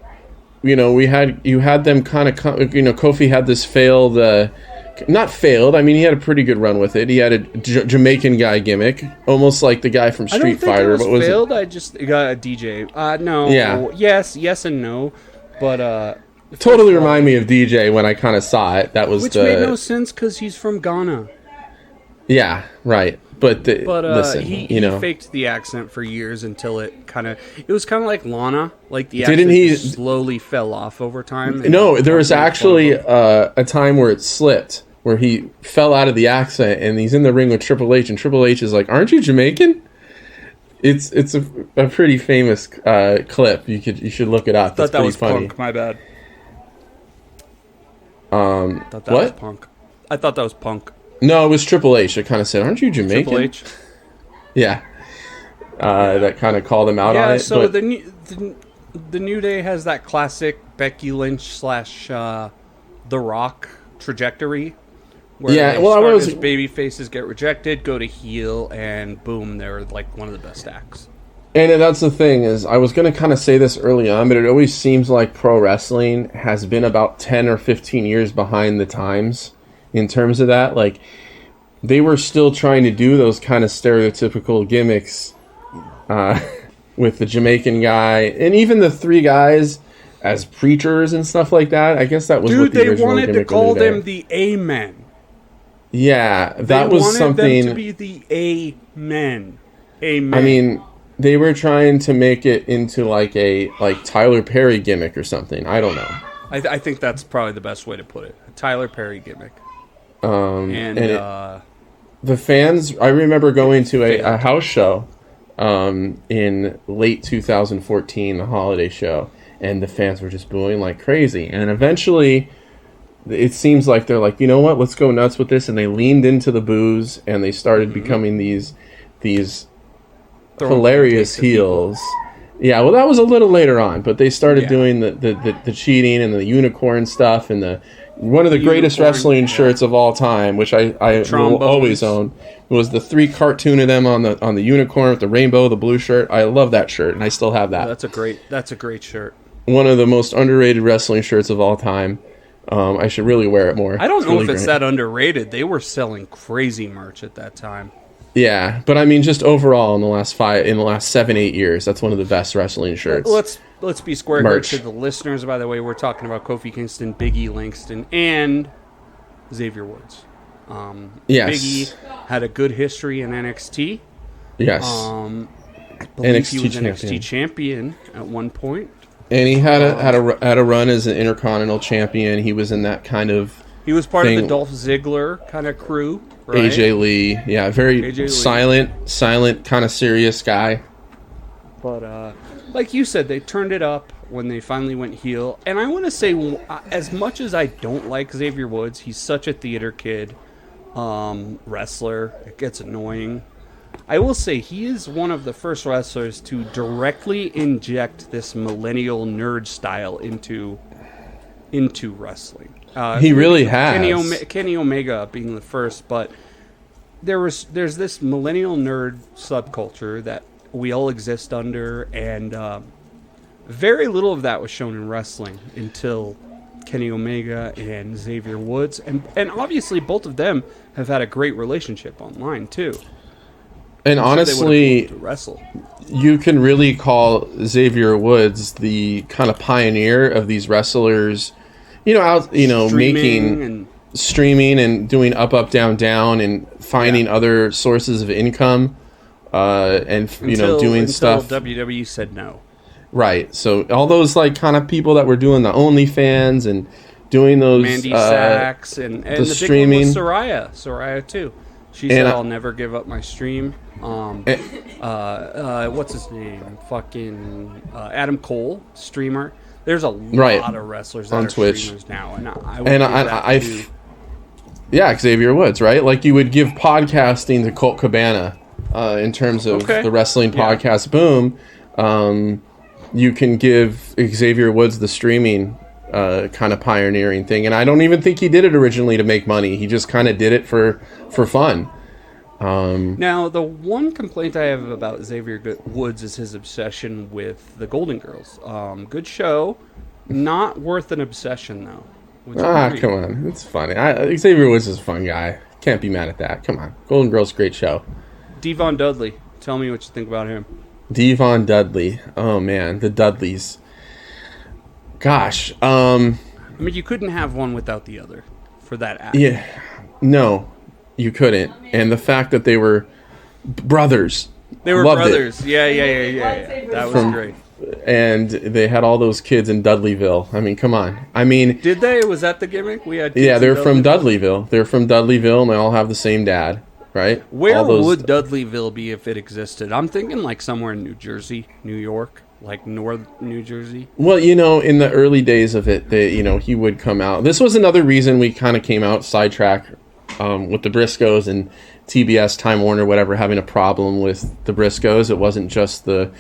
you had them kind of Kofi had this failed, not failed. I mean, he had a pretty good run with it. He had a Jamaican guy gimmick, almost like the guy from Street Fighter. But was failed? I just got a DJ. No. Yeah. Yes, and no. But totally remind me of DJ when I kind of saw it. That was which made no sense because he's from Ghana. Yeah, right. But listen, he faked the accent for years until it was kind of like Lana, like the accent just slowly fell off over time. No, there was actually a time where it slipped, where he fell out of the accent, and he's in the ring with Triple H, and Triple H is like, "Aren't you Jamaican?" It's a pretty famous clip. You should look it up. I thought that was funny. Punk. My bad. Was Punk. I thought that was Punk. No, it was Triple H that kind of said, "Aren't you Jamaican?" Triple H. Yeah. That kind of called him out on it. So the New Day has that classic Becky Lynch / The Rock trajectory. Where as baby faces get rejected, go to heel, and boom, they're like one of the best acts. And that's the thing is, I was going to kind of say this early on, but it always seems like pro wrestling has been about 10 or 15 years behind the times. In terms of that, like, they were still trying to do those kind of stereotypical gimmicks with the Jamaican guy, and even the three guys as preachers and stuff like that. I guess that was what the original they wanted to gimmick call was there. them the Amen. Yeah, that They was wanted something. them to be the Amen. Amen. I mean, they were trying to make it into like a Tyler Perry gimmick or something. I don't know. I think that's probably the best way to put it. A Tyler Perry gimmick. The fans, I remember going to a house show in late 2014, the holiday show, and the fans were just booing like crazy. And eventually, it seems like they're like, you know what, let's go nuts with this. And they leaned into the boos, and they started becoming these hilarious heels. Yeah, well, that was a little later on, but they started doing the cheating and the unicorn stuff, and one of the greatest wrestling shirts of all time, which I will always own, was the 3 cartoon of them on the unicorn with the rainbow, the blue shirt. I love that shirt, and I still have that. That's a great shirt. One of the most underrated wrestling shirts of all time. I should really wear it more. I don't know if it's that underrated. They were selling crazy merch at that time. Yeah, but I mean, just overall in the last 7-8 years, that's one of the best wrestling shirts. Let's be square good to the listeners. By the way, we're talking about Kofi Kingston, Big E Langston, and Xavier Woods. Yes. Big E had a good history in NXT. Yes. I believe NXT he was champion. NXT champion at one point. And he had a run as an Intercontinental champion. He was in that kind of. He was part of the Dolph Ziggler kind of crew. Right? AJ Lee, yeah, very silent, kind of serious guy. But like you said, they turned it up when they finally went heel. And I want to say, as much as I don't like Xavier Woods, he's such a theater kid, wrestler. It gets annoying. I will say he is one of the first wrestlers to directly inject this millennial nerd style into wrestling. He really has. Kenny Omega being the first, but there's this millennial nerd subculture that we all exist under, and very little of that was shown in wrestling until Kenny Omega and Xavier Woods, and obviously both of them have had a great relationship online too. And honestly, to wrestle. You can really call Xavier Woods the kind of pioneer of these wrestlers. Streaming and doing up, down, down, and finding other sources of income, doing stuff. Until WWE said no. Right. So all those kind of people that were doing the OnlyFans and doing those Mandy Sachs and the streaming. Big one was Soraya too. She said, "I'll never give up my stream." What's his name? Fucking Adam Cole, streamer. There's a lot of wrestlers that on are Twitch streamers now, and Xavier Woods, right? Like you would give podcasting to Colt Cabana in terms of the wrestling podcast boom. You can give Xavier Woods the streaming kind of pioneering thing, and I don't even think he did it originally to make money. He just kind of did it for fun. Now, the one complaint I have about Xavier Woods is his obsession with the Golden Girls. Good show, not worth an obsession though. Come on, it's funny. Xavier Woods is a fun guy. Can't be mad at that. Come on, Golden Girls, great show. Devon Dudley, tell me what you think about him. Devon Dudley, oh man, the Dudleys. Gosh, I mean, you couldn't have one without the other for that act. Yeah, no. You couldn't. And the fact that they were brothers. They were brothers. Yeah. That was great. And they had all those kids in Dudleyville. I mean, come on. I mean... Did they? Was that the gimmick? We had kids they're from Dudleyville. They're from Dudleyville, and they all have the same dad, right? Where would Dudleyville be if it existed? I'm thinking like somewhere in New Jersey, New York, like North New Jersey. Well, in the early days of it, he would come out. This was another reason we kind of came out sidetrack with the Briscoes and TBS, Time Warner, whatever, having a problem with the Briscoes. It wasn't just the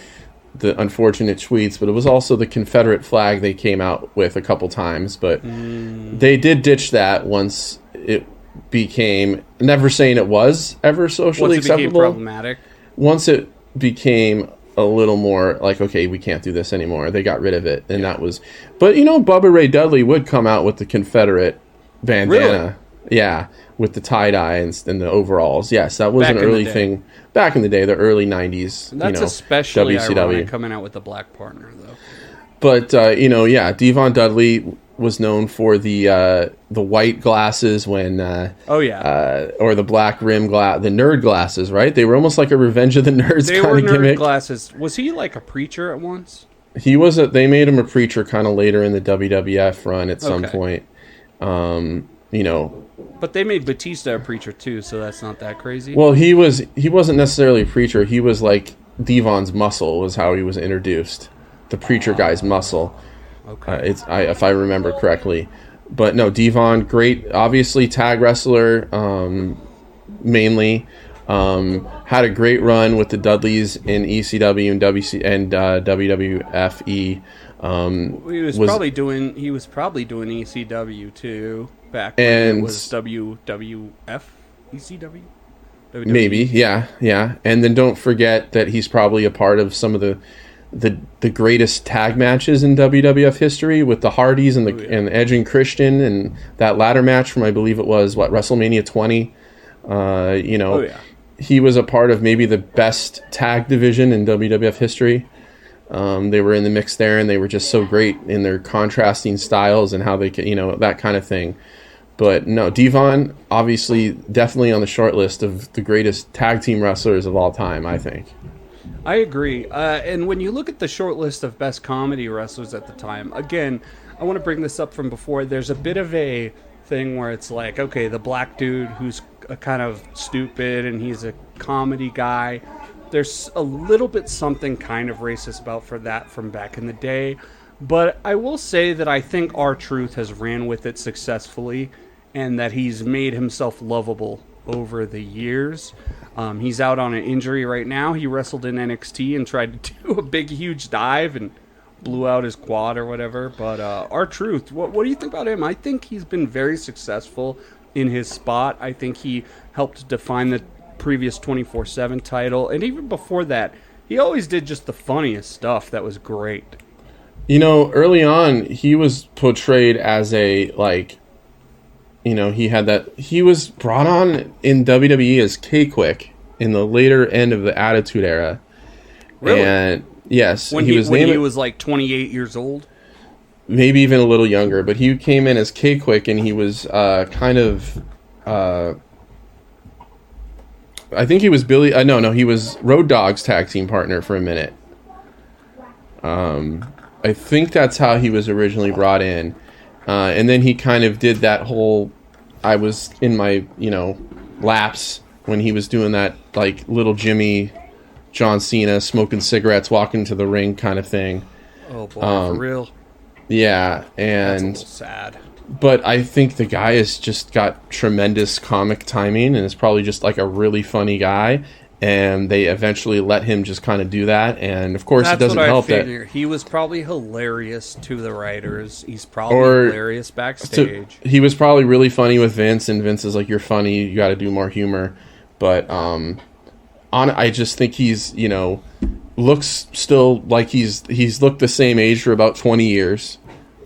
unfortunate tweets, but it was also the Confederate flag they came out with a couple times. But they did ditch that once it became, never saying it was ever socially acceptable. Became problematic. Once it became a little more like, okay, we can't do this anymore, they got rid of it, and that was. But Bubba Ray Dudley would come out with the Confederate bandana. Really? Yeah, with the tie-dye and the overalls. Yes, that was Back an in the early day. thing back in the day, the early 90s. And that's especially ironic coming out with a black partner, though. But Devon Dudley was known for the white glasses when or the black rim the nerd glasses, right? They were almost like a Revenge of the Nerds They kind were of nerd gimmick. glasses. Was he like a preacher at once? They made him a preacher kind of later in the WWF run at some point. But they made Batista a preacher too, so that's not that crazy. Well, he wasn't necessarily a preacher. He was like Devon's muscle was how he was introduced. The preacher guy's muscle. Okay. If I remember correctly. But no, Devon, great, obviously tag wrestler, mainly. Had a great run with the Dudleys in ECW and WWFE. He was probably doing ECW too back when it was WWF ECW. WWE. Maybe, yeah. And then don't forget that he's probably a part of some of the greatest tag matches in WWF history with the Hardys and and Edge and Christian, and that ladder match from, I believe it was WrestleMania 20. He was a part of maybe the best tag division in WWF history. They were in the mix there, and they were just so great in their contrasting styles and how they could, that kind of thing. But no, Devon, obviously, definitely on the short list of the greatest tag team wrestlers of all time, I think. I agree. And when you look at the short list of best comedy wrestlers at the time, again, I want to bring this up from before. There's a bit of a thing where it's like, okay, the black dude who's kind of stupid and he's a comedy guy. There's a little bit something kind of racist about for that from back in the day. But I will say that I think R-Truth has ran with it successfully and that he's made himself lovable over the years. He's out on an injury right now. He wrestled in NXT and tried to do a big, huge dive and blew out his quad or whatever. But R-Truth, what do you think about him? I think he's been very successful in his spot. I think he helped define the previous 24/7 title. And even before that, he always did just the funniest stuff that was great. Early on, he was portrayed as he was brought on in WWE as K-Quick in the later end of the Attitude Era. Really? And yes, when he was like 28 years old? Maybe even a little younger, but he came in as K-Quick, and he was I think he was Billy. He was Road Dogg's tag team partner for a minute. I think that's how he was originally brought in, and then he kind of did that whole. I was in my laps when he was doing that like little Jimmy, John Cena smoking cigarettes, walking to the ring kind of thing. Oh boy, for real. Yeah, and that's a little sad. But I think the guy has just got tremendous comic timing and is probably just like a really funny guy. And they eventually let him just kind of do that. And of course, it doesn't help that he was probably hilarious to the writers. He's probably hilarious backstage. He was probably really funny with Vince, and Vince is like, "You're funny. You got to do more humor." But I just think he's looks still like he's looked the same age for about 20 years.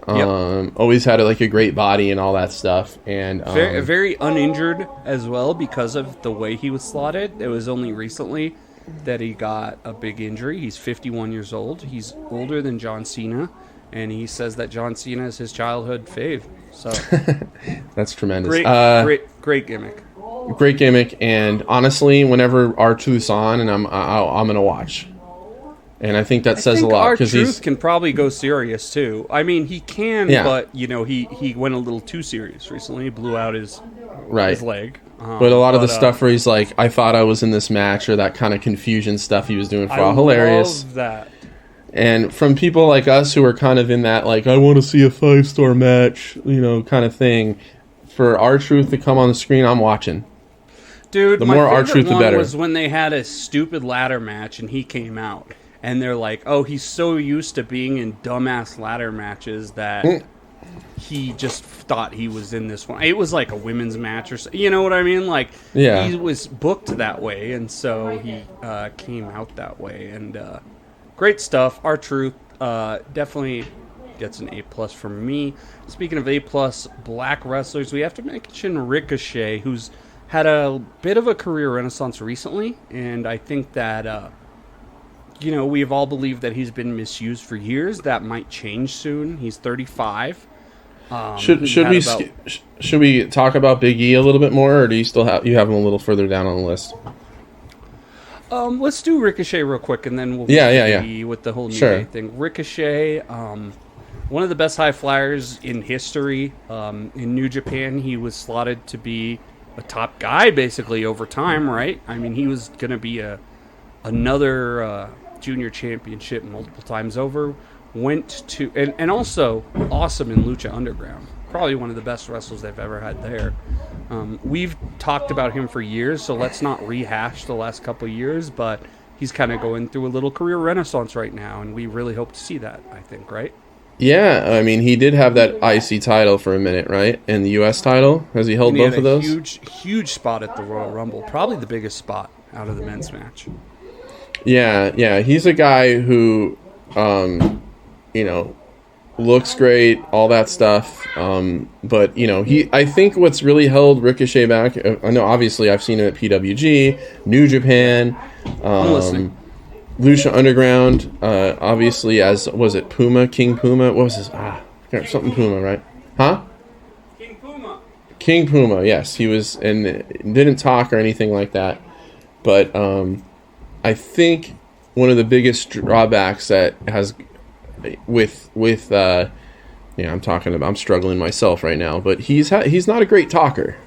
Yep. Always had like a great body and all that stuff, and very uninjured as well because of the way he was slotted. It was only recently that he got a big injury. He's 51 years old. He's older than John Cena, and he says that John Cena is his childhood fave. So that's tremendous. Great gimmick. Great gimmick, and honestly, whenever R-Truth's on, and I'm gonna watch. And I think that says a lot because R-Truth can probably go serious too. I mean, he can, but he went a little too serious recently. He blew out his leg. But a lot of the stuff where he's like, "I thought I was in this match," or that kind of confusion stuff he was doing for all hilarious. Love that. And from people like us who are kind of in that like, "I want to see a 5-star match," kind of thing. For R-Truth to come on the screen, I'm watching. Dude, the more R-Truth, the better. Was when they had a stupid ladder match and he came out. And they're like, oh, he's so used to being in dumbass ladder matches that he just thought he was in this one. It was like a women's match or something. You know what I mean? Like, he was booked that way, and so he came out that way. And great stuff. R-Truth, definitely gets an A+ from me. Speaking of A+ black wrestlers, we have to mention Ricochet, who's had a bit of a career renaissance recently, and I think that we've all believed that he's been misused for years. That might change soon. He's 35. Should we talk about Big E a little bit more, or do you have him a little further down on the list? Let's do Ricochet real quick, and then we'll yeah. with the whole New Day thing. Ricochet, one of the best high flyers in history. In New Japan, he was slotted to be a top guy basically over time, right? I mean, he was going to be another junior championship multiple times over. Went to and also awesome in Lucha Underground. Probably one of the best wrestlers they've ever had there. We've talked about him for years, so let's not rehash the last couple of years, but he's kind of going through a little career renaissance right now, and we really hope to see that, I think, right? Yeah, I mean, he did have that IC title for a minute, right? And the US title? Has he held both of those? Huge spot at the Royal Rumble. Probably the biggest spot out of the men's match. Yeah. He's a guy who, looks great, all that stuff. But, I think what's really held Ricochet back, I know obviously I've seen him at PWG, New Japan, I'm listening. Lucha Underground, obviously as, was it Puma? King Puma? What was his? Something Puma, right? Huh? King Puma, yes. He was, and didn't talk or anything like that. But I think one of the biggest drawbacks that has I'm struggling myself right now, but he's not a great talker,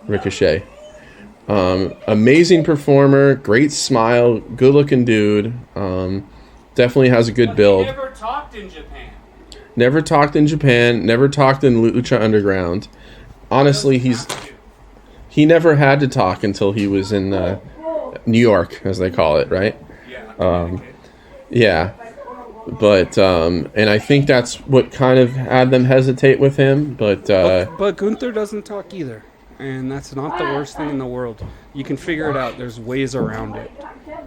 Ricochet. Amazing performer, great smile, good looking dude. Definitely has a good build. Never talked in Japan. Never talked in Lucha Underground. Honestly, he never had to talk until he was in New York, as they call it, right? Yeah. But and I think that's what kind of had them hesitate with him. But Gunther doesn't talk either, and that's not the worst thing in the world. You can figure it out. There's ways around it.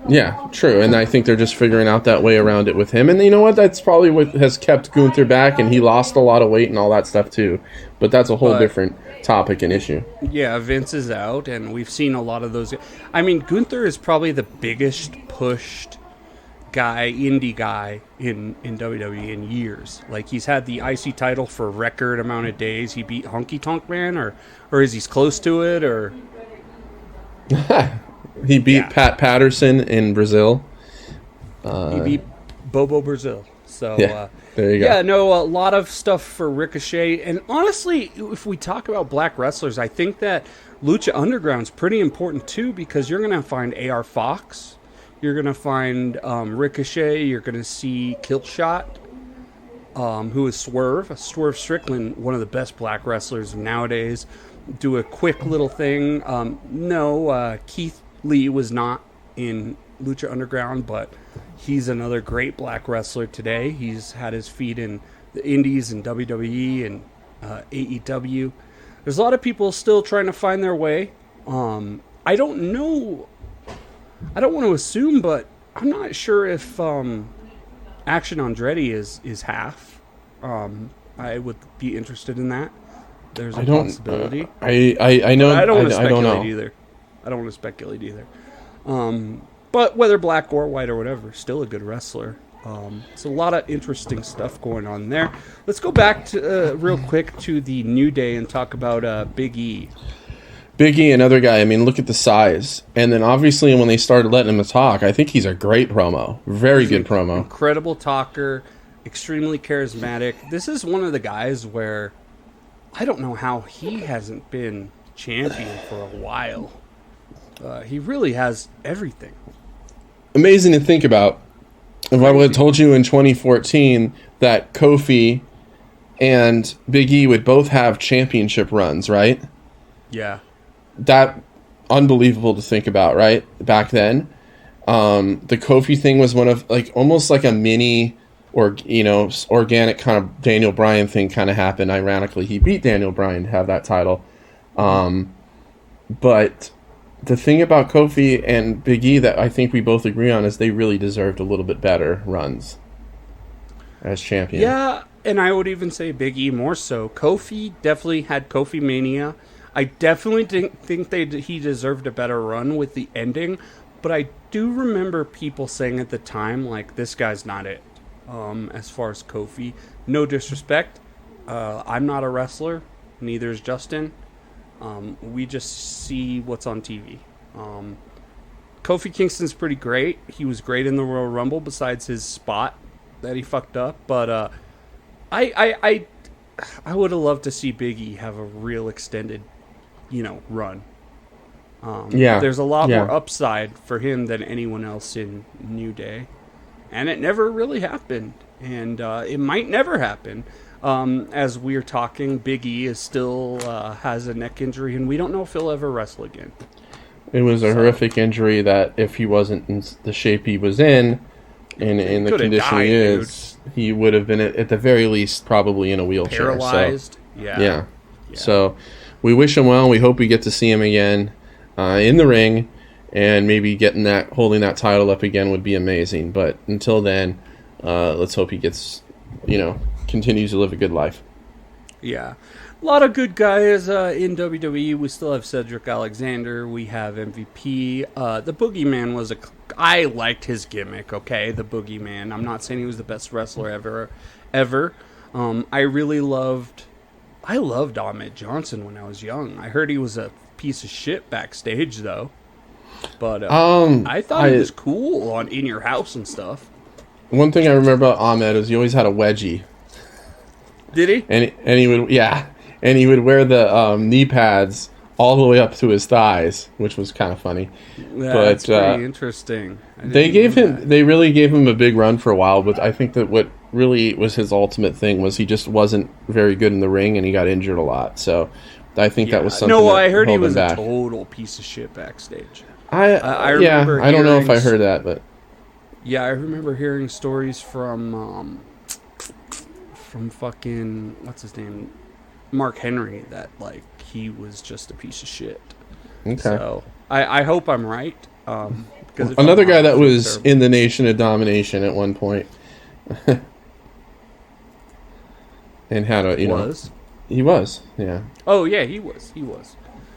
Yeah, true. And I think they're just figuring out that way around it with him. And you know what? That's probably what has kept Gunther back, and he lost a lot of weight and all that stuff too. But that's a whole different topic and issue. Yeah, Vince is out, and we've seen a lot of those. I mean, Gunther is probably the biggest pushed indie guy in WWE in years. Like, he's had the IC title for a record amount of days. He beat Honky Tonk Man, or is he close to it, or he beat Pat Patterson in Brazil. He beat Bobo Brazil. So there you go. Yeah, no, a lot of stuff for Ricochet. And honestly, if we talk about black wrestlers, I think that Lucha Underground's pretty important too, because you're going to find AR Fox. You're going to find Ricochet. You're going to see Killshot, who is Swerve Strickland, one of the best black wrestlers nowadays. Do a quick little thing. Keith Lee was not in Lucha Underground, but he's another great black wrestler today. He's had his feet in the Indies and WWE and AEW. There's a lot of people still trying to find their way. I don't know. I don't want to assume, but I'm not sure if Action Andretti is half. I would be interested in that. There's a possibility. I know. I don't want to speculate either. I don't want to speculate either. But whether black or white or whatever, still a good wrestler. It's a lot of interesting stuff going on there. Let's go back to real quick to the New Day and talk about Big E. Big E, another guy. I mean, look at the size. And then obviously when they started letting him talk, I think he's a great promo. Very good promo. Incredible talker, extremely charismatic. This is one of the guys where I don't know how he hasn't been champion for a while. He really has everything. Amazing to think about. If I would have told you in 2014 that Kofi and Big E would both have championship runs, right? Yeah. That unbelievable to think about, right? Back then, the Kofi thing was one of almost like a mini, or organic kind of Daniel Bryan thing kind of happened. Ironically, he beat Daniel Bryan to have that title. But the thing about Kofi and Big E that I think we both agree on is they really deserved a little bit better runs as champion. Yeah, And I would even say Big E more so. Kofi definitely had Kofi Mania. I definitely think he deserved a better run with the ending, but I do remember people saying at the time, like, this guy's not it. As far as Kofi, no disrespect. I'm not a wrestler. Neither is Justin. We just see what's on TV. Kofi Kingston's pretty great. He was great in the Royal Rumble besides his spot that he fucked up. But I would have loved to see Big E have a real extended, run. There's a lot more upside for him than anyone else in New Day. And it never really happened. And it might never happen. As we're talking, Big E is still has a neck injury, and we don't know if he'll ever wrestle again. It was a horrific injury that if he wasn't in the shape he was in the condition he is, he would have been, at the very least, probably in a wheelchair. Paralyzed. So, yeah. So we wish him well. We hope we get to see him again in the ring, and maybe holding that title up again would be amazing. But until then, let's hope he gets, continues to live a good life. Yeah. A lot of good guys in WWE. We still have Cedric Alexander. We have MVP. The Boogeyman I liked his gimmick, okay? The Boogeyman. I'm not saying he was the best wrestler ever. I loved Ahmed Johnson when I was young. I heard he was a piece of shit backstage, though. But I thought he was cool in your house and stuff. One thing I remember about Ahmed is he always had a wedgie. Did he? And he would, and he would wear the knee pads all the way up to his thighs, which was kind of funny. Yeah, that's pretty interesting. They really gave him a big run for a while, but I think that what really was his ultimate thing was he just wasn't very good in the ring, and he got injured a lot. So I think that was something. No, I heard he was a total piece of shit backstage. I remember. I don't know if I heard that, but yeah, I remember hearing stories from fucking what's his name, Mark Henry, that like he was just a piece of shit. Okay. So I hope I'm right. Because another guy that was terrible. In the Nation of Domination at one point, and had a he was, yeah. Oh yeah, he was.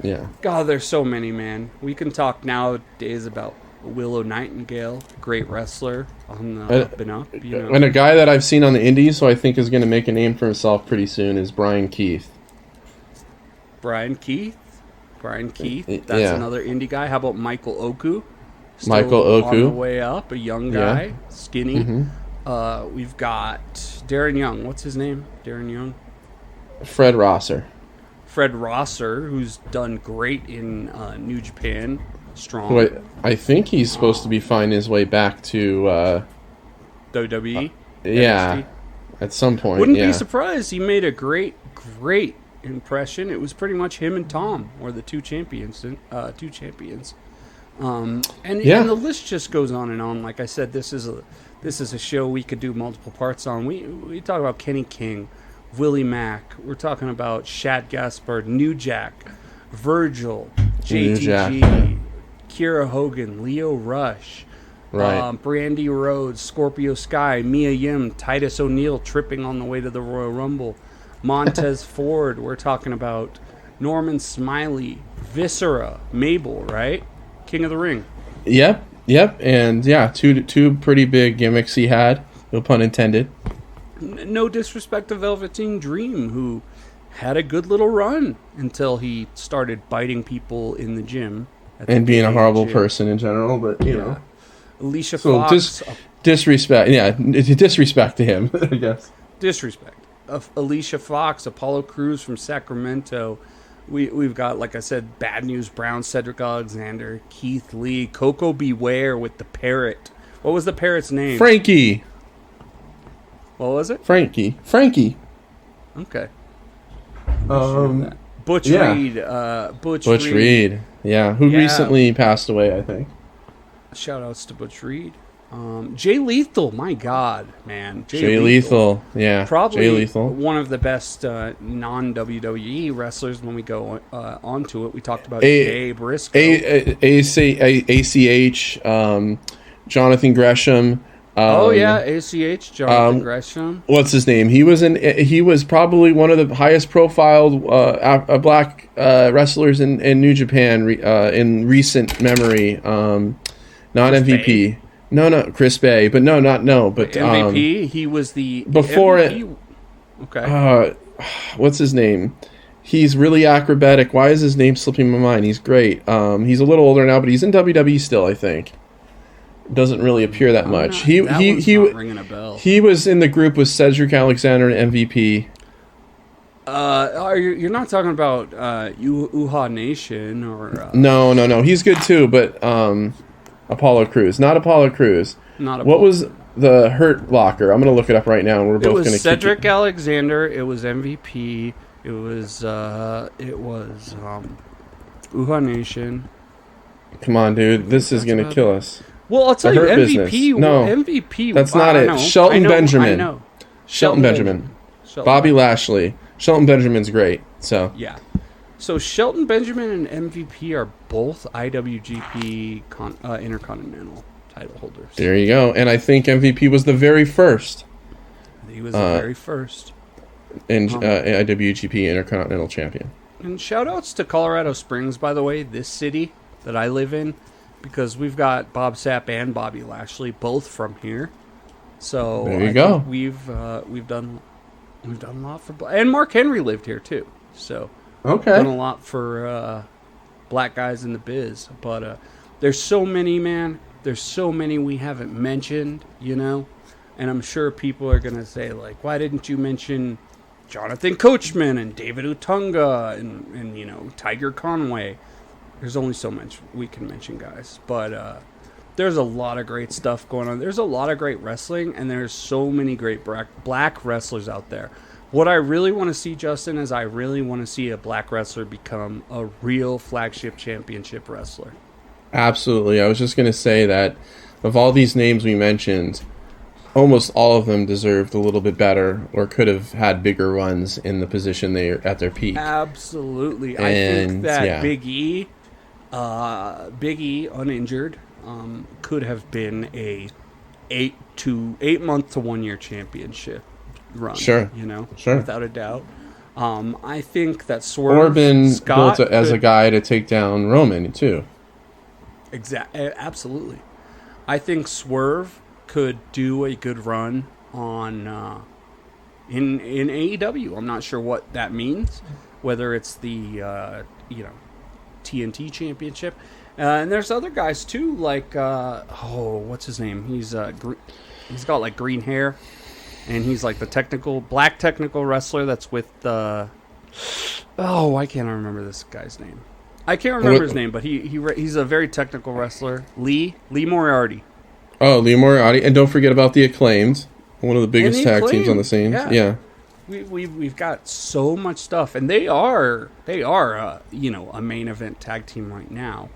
Yeah. God, there's so many, man. We can talk nowadays about Willow Nightingale, great wrestler on the up and up. And a guy that I've seen on the Indies, who I think is going to make a name for himself pretty soon, is Brian Keith. Brian Keith, that's another indie guy. How about Michael Oku? Michael Oku, on the way up, a young guy, skinny. Mm-hmm. We've got Darren Young. What's his name? Darren Young. Fred Rosser, who's done great in New Japan. Strong. Wait, I think he's supposed to be finding his way back to WWE. Yeah, at some point. Wouldn't be surprised. He made a great impression. It was pretty much him and Tom were the two champions. And the list just goes on and on. Like I said, this is a show we could do multiple parts on. We talk about Kenny King, Willie Mack. We're talking about Shad Gaspard, New Jack, Virgil, JTG, Kiera Hogan, Leo Rush, Brandy Rhodes, Scorpio Sky, Mia Yim, Titus O'Neil tripping on the way to the Royal Rumble, Montez Ford. We're talking about Norman Smiley, Viscera, Mabel, right? King of the Ring. Yep, and two pretty big gimmicks he had. No pun intended. No disrespect to Velveteen Dream, who had a good little run until he started biting people in the gym. And being a horrible person in general, but, you know. Alicia Fox. Disrespect. Yeah, disrespect to him, I guess. Disrespect. Alicia Fox, Apollo Crews from Sacramento. We've got, like I said, Bad News Brown, Cedric Alexander, Keith Lee, Coco Beware with the parrot. What was the parrot's name? Frankie. What was it? Frankie. Okay. Butch Reed. Butch Reed. Yeah, who recently passed away, I think. Shout outs to Butch Reed. Jay Lethal, my God, man. Jay Lethal, yeah. Probably one of the best non-WWE wrestlers when we go onto it. We talked about Jay Briscoe. ACH, Jonathan Gresham, Oh yeah, ACH, Jonathan Gresham. What's his name? He was probably one of the highest profiled black wrestlers in New Japan in recent memory. Not Chris MVP. Bay? No, Chris Bay, but but MVP. He was the before MVP. Okay. What's his name? He's really acrobatic. Why is his name slipping my mind? He's great. He's a little older now, but he's in WWE still, I think. Doesn't really appear that much. Not ringing a bell. He was in the group with Cedric Alexander and MVP. You're not talking about Uha Nation or No. He's good too, but Apollo Crews, not Apollo Crews. Not What was the Hurt Locker? I'm gonna look it up right now, and we're both gonna. Cedric Alexander. It was MVP. It was Uha Nation. Come on, dude. This is gonna kill us. Well, I'll tell you, MVP. Business. No, MVP. That's not it. Shelton Benjamin. I know. Shelton Benjamin. Bobby Lashley. Shelton Benjamin's great. So yeah. So Shelton Benjamin and MVP are both IWGP Intercontinental title holders. There you go. And I think MVP was the very first. He was the very first. In IWGP Intercontinental Champion. And shout outs to Colorado Springs, by the way, this city that I live in, because we've got Bob Sapp and Bobby Lashley both from here. So there you go. We've done a lot for and Mark Henry lived here too. So done a lot for black guys in the biz. But there's so many, man. There's so many we haven't mentioned, and I'm sure people are gonna say like, why didn't you mention Jonathan Coachman and David Utunga and Tiger Conway? There's only so much we can mention, guys. But there's a lot of great stuff going on. There's a lot of great wrestling, and there's so many great black wrestlers out there. What I really want to see, Justin, is I really want to see a black wrestler become a real flagship championship wrestler. Absolutely. I was just going to say that of all these names we mentioned, almost all of them deserved a little bit better or could have had bigger runs in the position they're at their peak. Absolutely. I think that Big E, uninjured, could have been a 8 month to 1 year championship run. Sure. Sure. Without a doubt. I think that Swerve built as a guy to take down Roman too. Absolutely. I think Swerve could do a good run on in AEW. I'm not sure what that means, whether it's the TNT Championship, and there's other guys too, like what's his name? He's got like green hair, and he's like the black technical wrestler that's with I can't remember this guy's name. I can't remember his name, but he's a very technical wrestler. Lee Moriarty. Oh, Lee Moriarty, and don't forget about the Acclaimed, one of the biggest tag teams on the scene. Yeah. We've got so much stuff, and they are a main event tag team right now.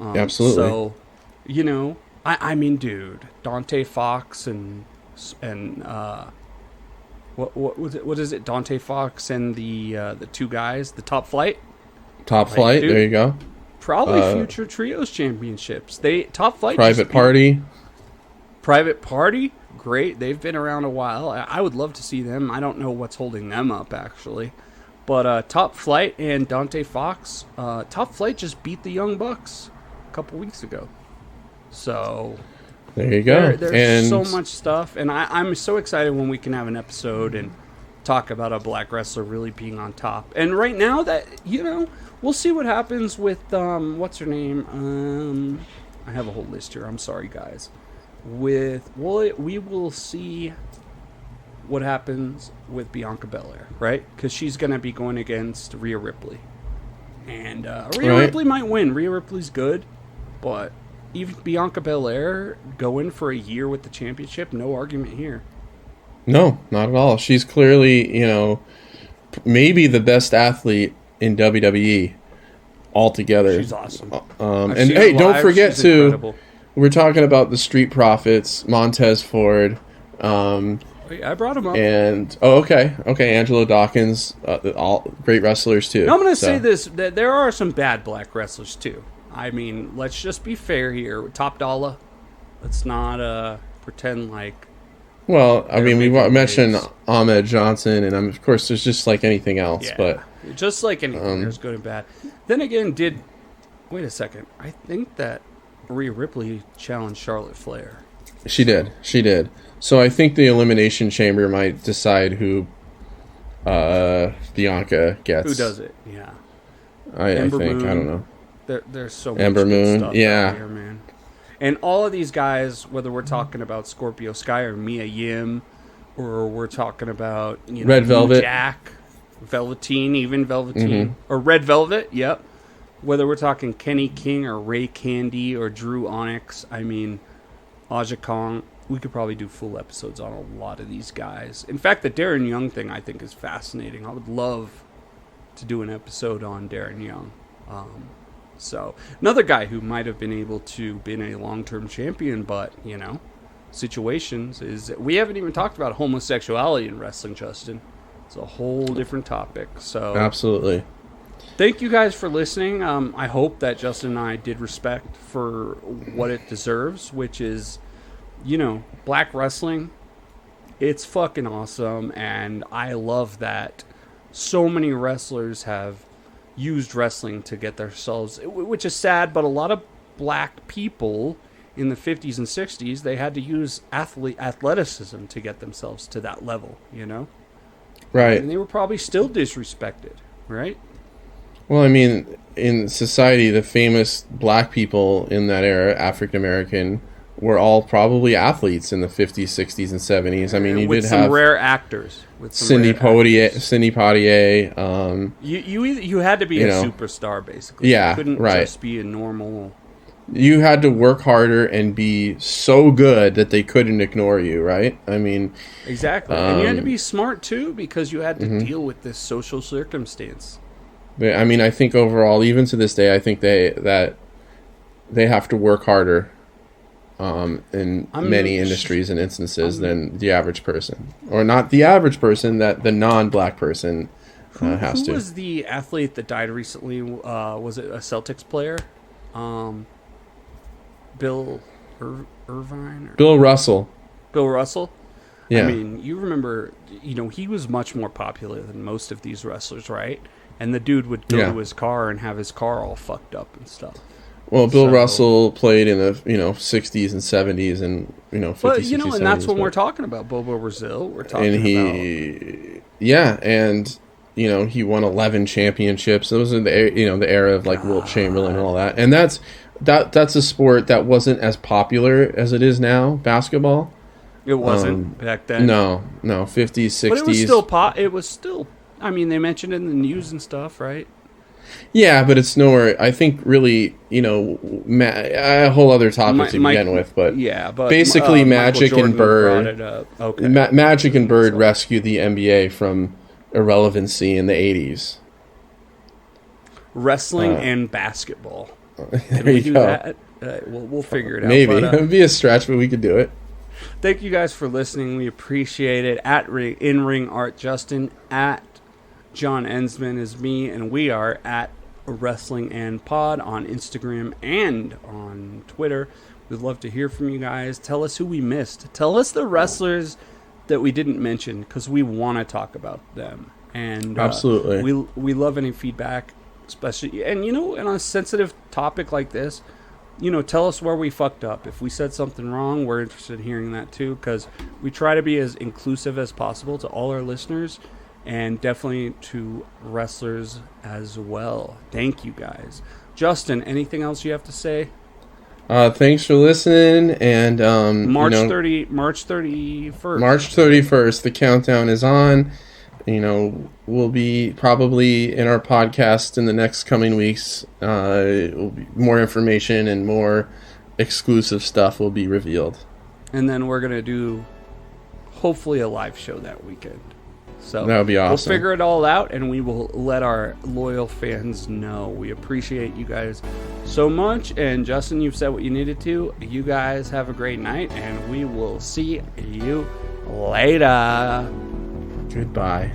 Absolutely. So, I mean, dude, Dante Fox and what is it? Dante Fox and the two guys, the Top Flight. Top Flight, dude, there you go. Probably future trios championships. Top Flight. Private Party, great. They've been around a while. I would love to see them. I don't know what's holding them up, actually. But Top Flight and Dante Fox. Top Flight just beat the Young Bucks a couple weeks ago. So there you go. There's so much stuff. And I'm so excited when we can have an episode and talk about a black wrestler really being on top. And right now, that we'll see what happens with what's her name. I have a whole list here. I'm sorry, guys. We will see what happens with Bianca Belair, right? Because she's going to be going against Rhea Ripley, and Rhea Ripley might win. Rhea Ripley's good, but even Bianca Belair going for a year with the championship, no argument here. No, not at all. She's clearly, maybe the best athlete in WWE altogether. She's awesome. And hey, don't forget to. Incredible. We're talking about the Street Profits, Montez Ford. I brought him up. And okay, Angelo Dawkins, all great wrestlers too. Now I'm going to say this: that there are some bad black wrestlers too. I mean, let's just be fair here. Top Dollar. Let's not pretend like. Well, I mean, we mentioned waves. Ahmed Johnson, and of course, there's just like anything else. Yeah, But just like anything, there's good and bad. Then again, wait a second? I think that Rhea Ripley challenged Charlotte Flair. she did. So I think the Elimination Chamber might decide who Bianca gets. Who does it? Yeah, I think Moon. I don't know. There's so much Ember good Moon, stuff yeah. out here, man. And all of these guys, whether we're talking about Scorpio Sky or Mia Yim, or we're talking about Red Velvet, Jack, Velveteen, or Red Velvet, yep. Whether we're talking Kenny King or Ray Candy or Drew Onyx, I mean, Aja Kong, we could probably do full episodes on a lot of these guys. In fact, the Darren Young thing I think is fascinating. I would love to do an episode on Darren Young. So another guy who might have been able to be a long-term champion, but situations is we haven't even talked about homosexuality in wrestling, Justin. It's a whole different topic. So absolutely. Thank you guys for listening. I hope that Justin and I did respect for what it deserves, which is, black wrestling. It's fucking awesome, and I love that so many wrestlers have used wrestling to get themselves, which is sad, but a lot of black people in the 50s and 60s, they had to use athleticism to get themselves to that level, Right. And they were probably still disrespected, right? Well, I mean, in society, the famous black people in that era, African American, were all probably athletes in the 50s, 60s, and 70s. I mean, you with did some have rare actors. With some Cindy rare actors. Poitier. You had to be a superstar, basically. Yeah, You couldn't right. just be a normal. You had to work harder and be so good that they couldn't ignore you, right? I mean, Exactly. And you had to be smart, too, because you had to deal with this social circumstance. I mean, I think overall, even to this day, I think they have to work harder in many industries and instances than the average person, or not the average person, that the non-black person has to. Who was the athlete that died recently? Was it a Celtics player? Bill Irvine? Bill Russell. Bill Russell? Yeah. I mean, you remember, he was much more popular than most of these wrestlers, right? And the dude would go to his car and have his car all fucked up and stuff. Well, Bill Russell played in the 60s and 70s and 50s, but 60s, and 70s, that's when we're talking about Bobo Brazil. We're talking and he won 11 championships. Those are the era of like Wilt Chamberlain and all that. And that's a sport that wasn't as popular as it is now. Basketball. It wasn't back then. No, 50s, 60s. But it was still. I mean, they mentioned it in the news and stuff, right? Yeah, but it's nowhere. I think really, a whole other topic to begin with. But basically, Magic and Bird. Okay. Magic and Bird rescued the NBA from irrelevancy in the 80s. Wrestling and basketball. There you go. That? We'll figure it out. Maybe it would be a stretch, but we could do it. Thank you guys for listening. We appreciate it. At In Ring Art Justin, at John Ensman is me, and we are at Wrestling and Pod on Instagram and on Twitter. We'd love to hear from you guys. Tell us who we missed. Tell us the wrestlers that we didn't mention, because we want to talk about them. And absolutely, we love any feedback, especially and on a sensitive topic like this. Tell us where we fucked up. If we said something wrong, we're interested in hearing that too, because we try to be as inclusive as possible to all our listeners. And definitely to wrestlers as well. Thank you guys. Justin, anything else you have to say? Thanks for listening. And March 31st. March 31st. The countdown is on. We'll be probably in our podcast in the next coming weeks. Will be more information and more exclusive stuff will be revealed. And then we're gonna do hopefully a live show that weekend. So that would be awesome. We'll figure it all out, and we will let our loyal fans know. We appreciate you guys so much. And Justin, you've said what you needed to. You guys have a great night, and we will see you later. Goodbye.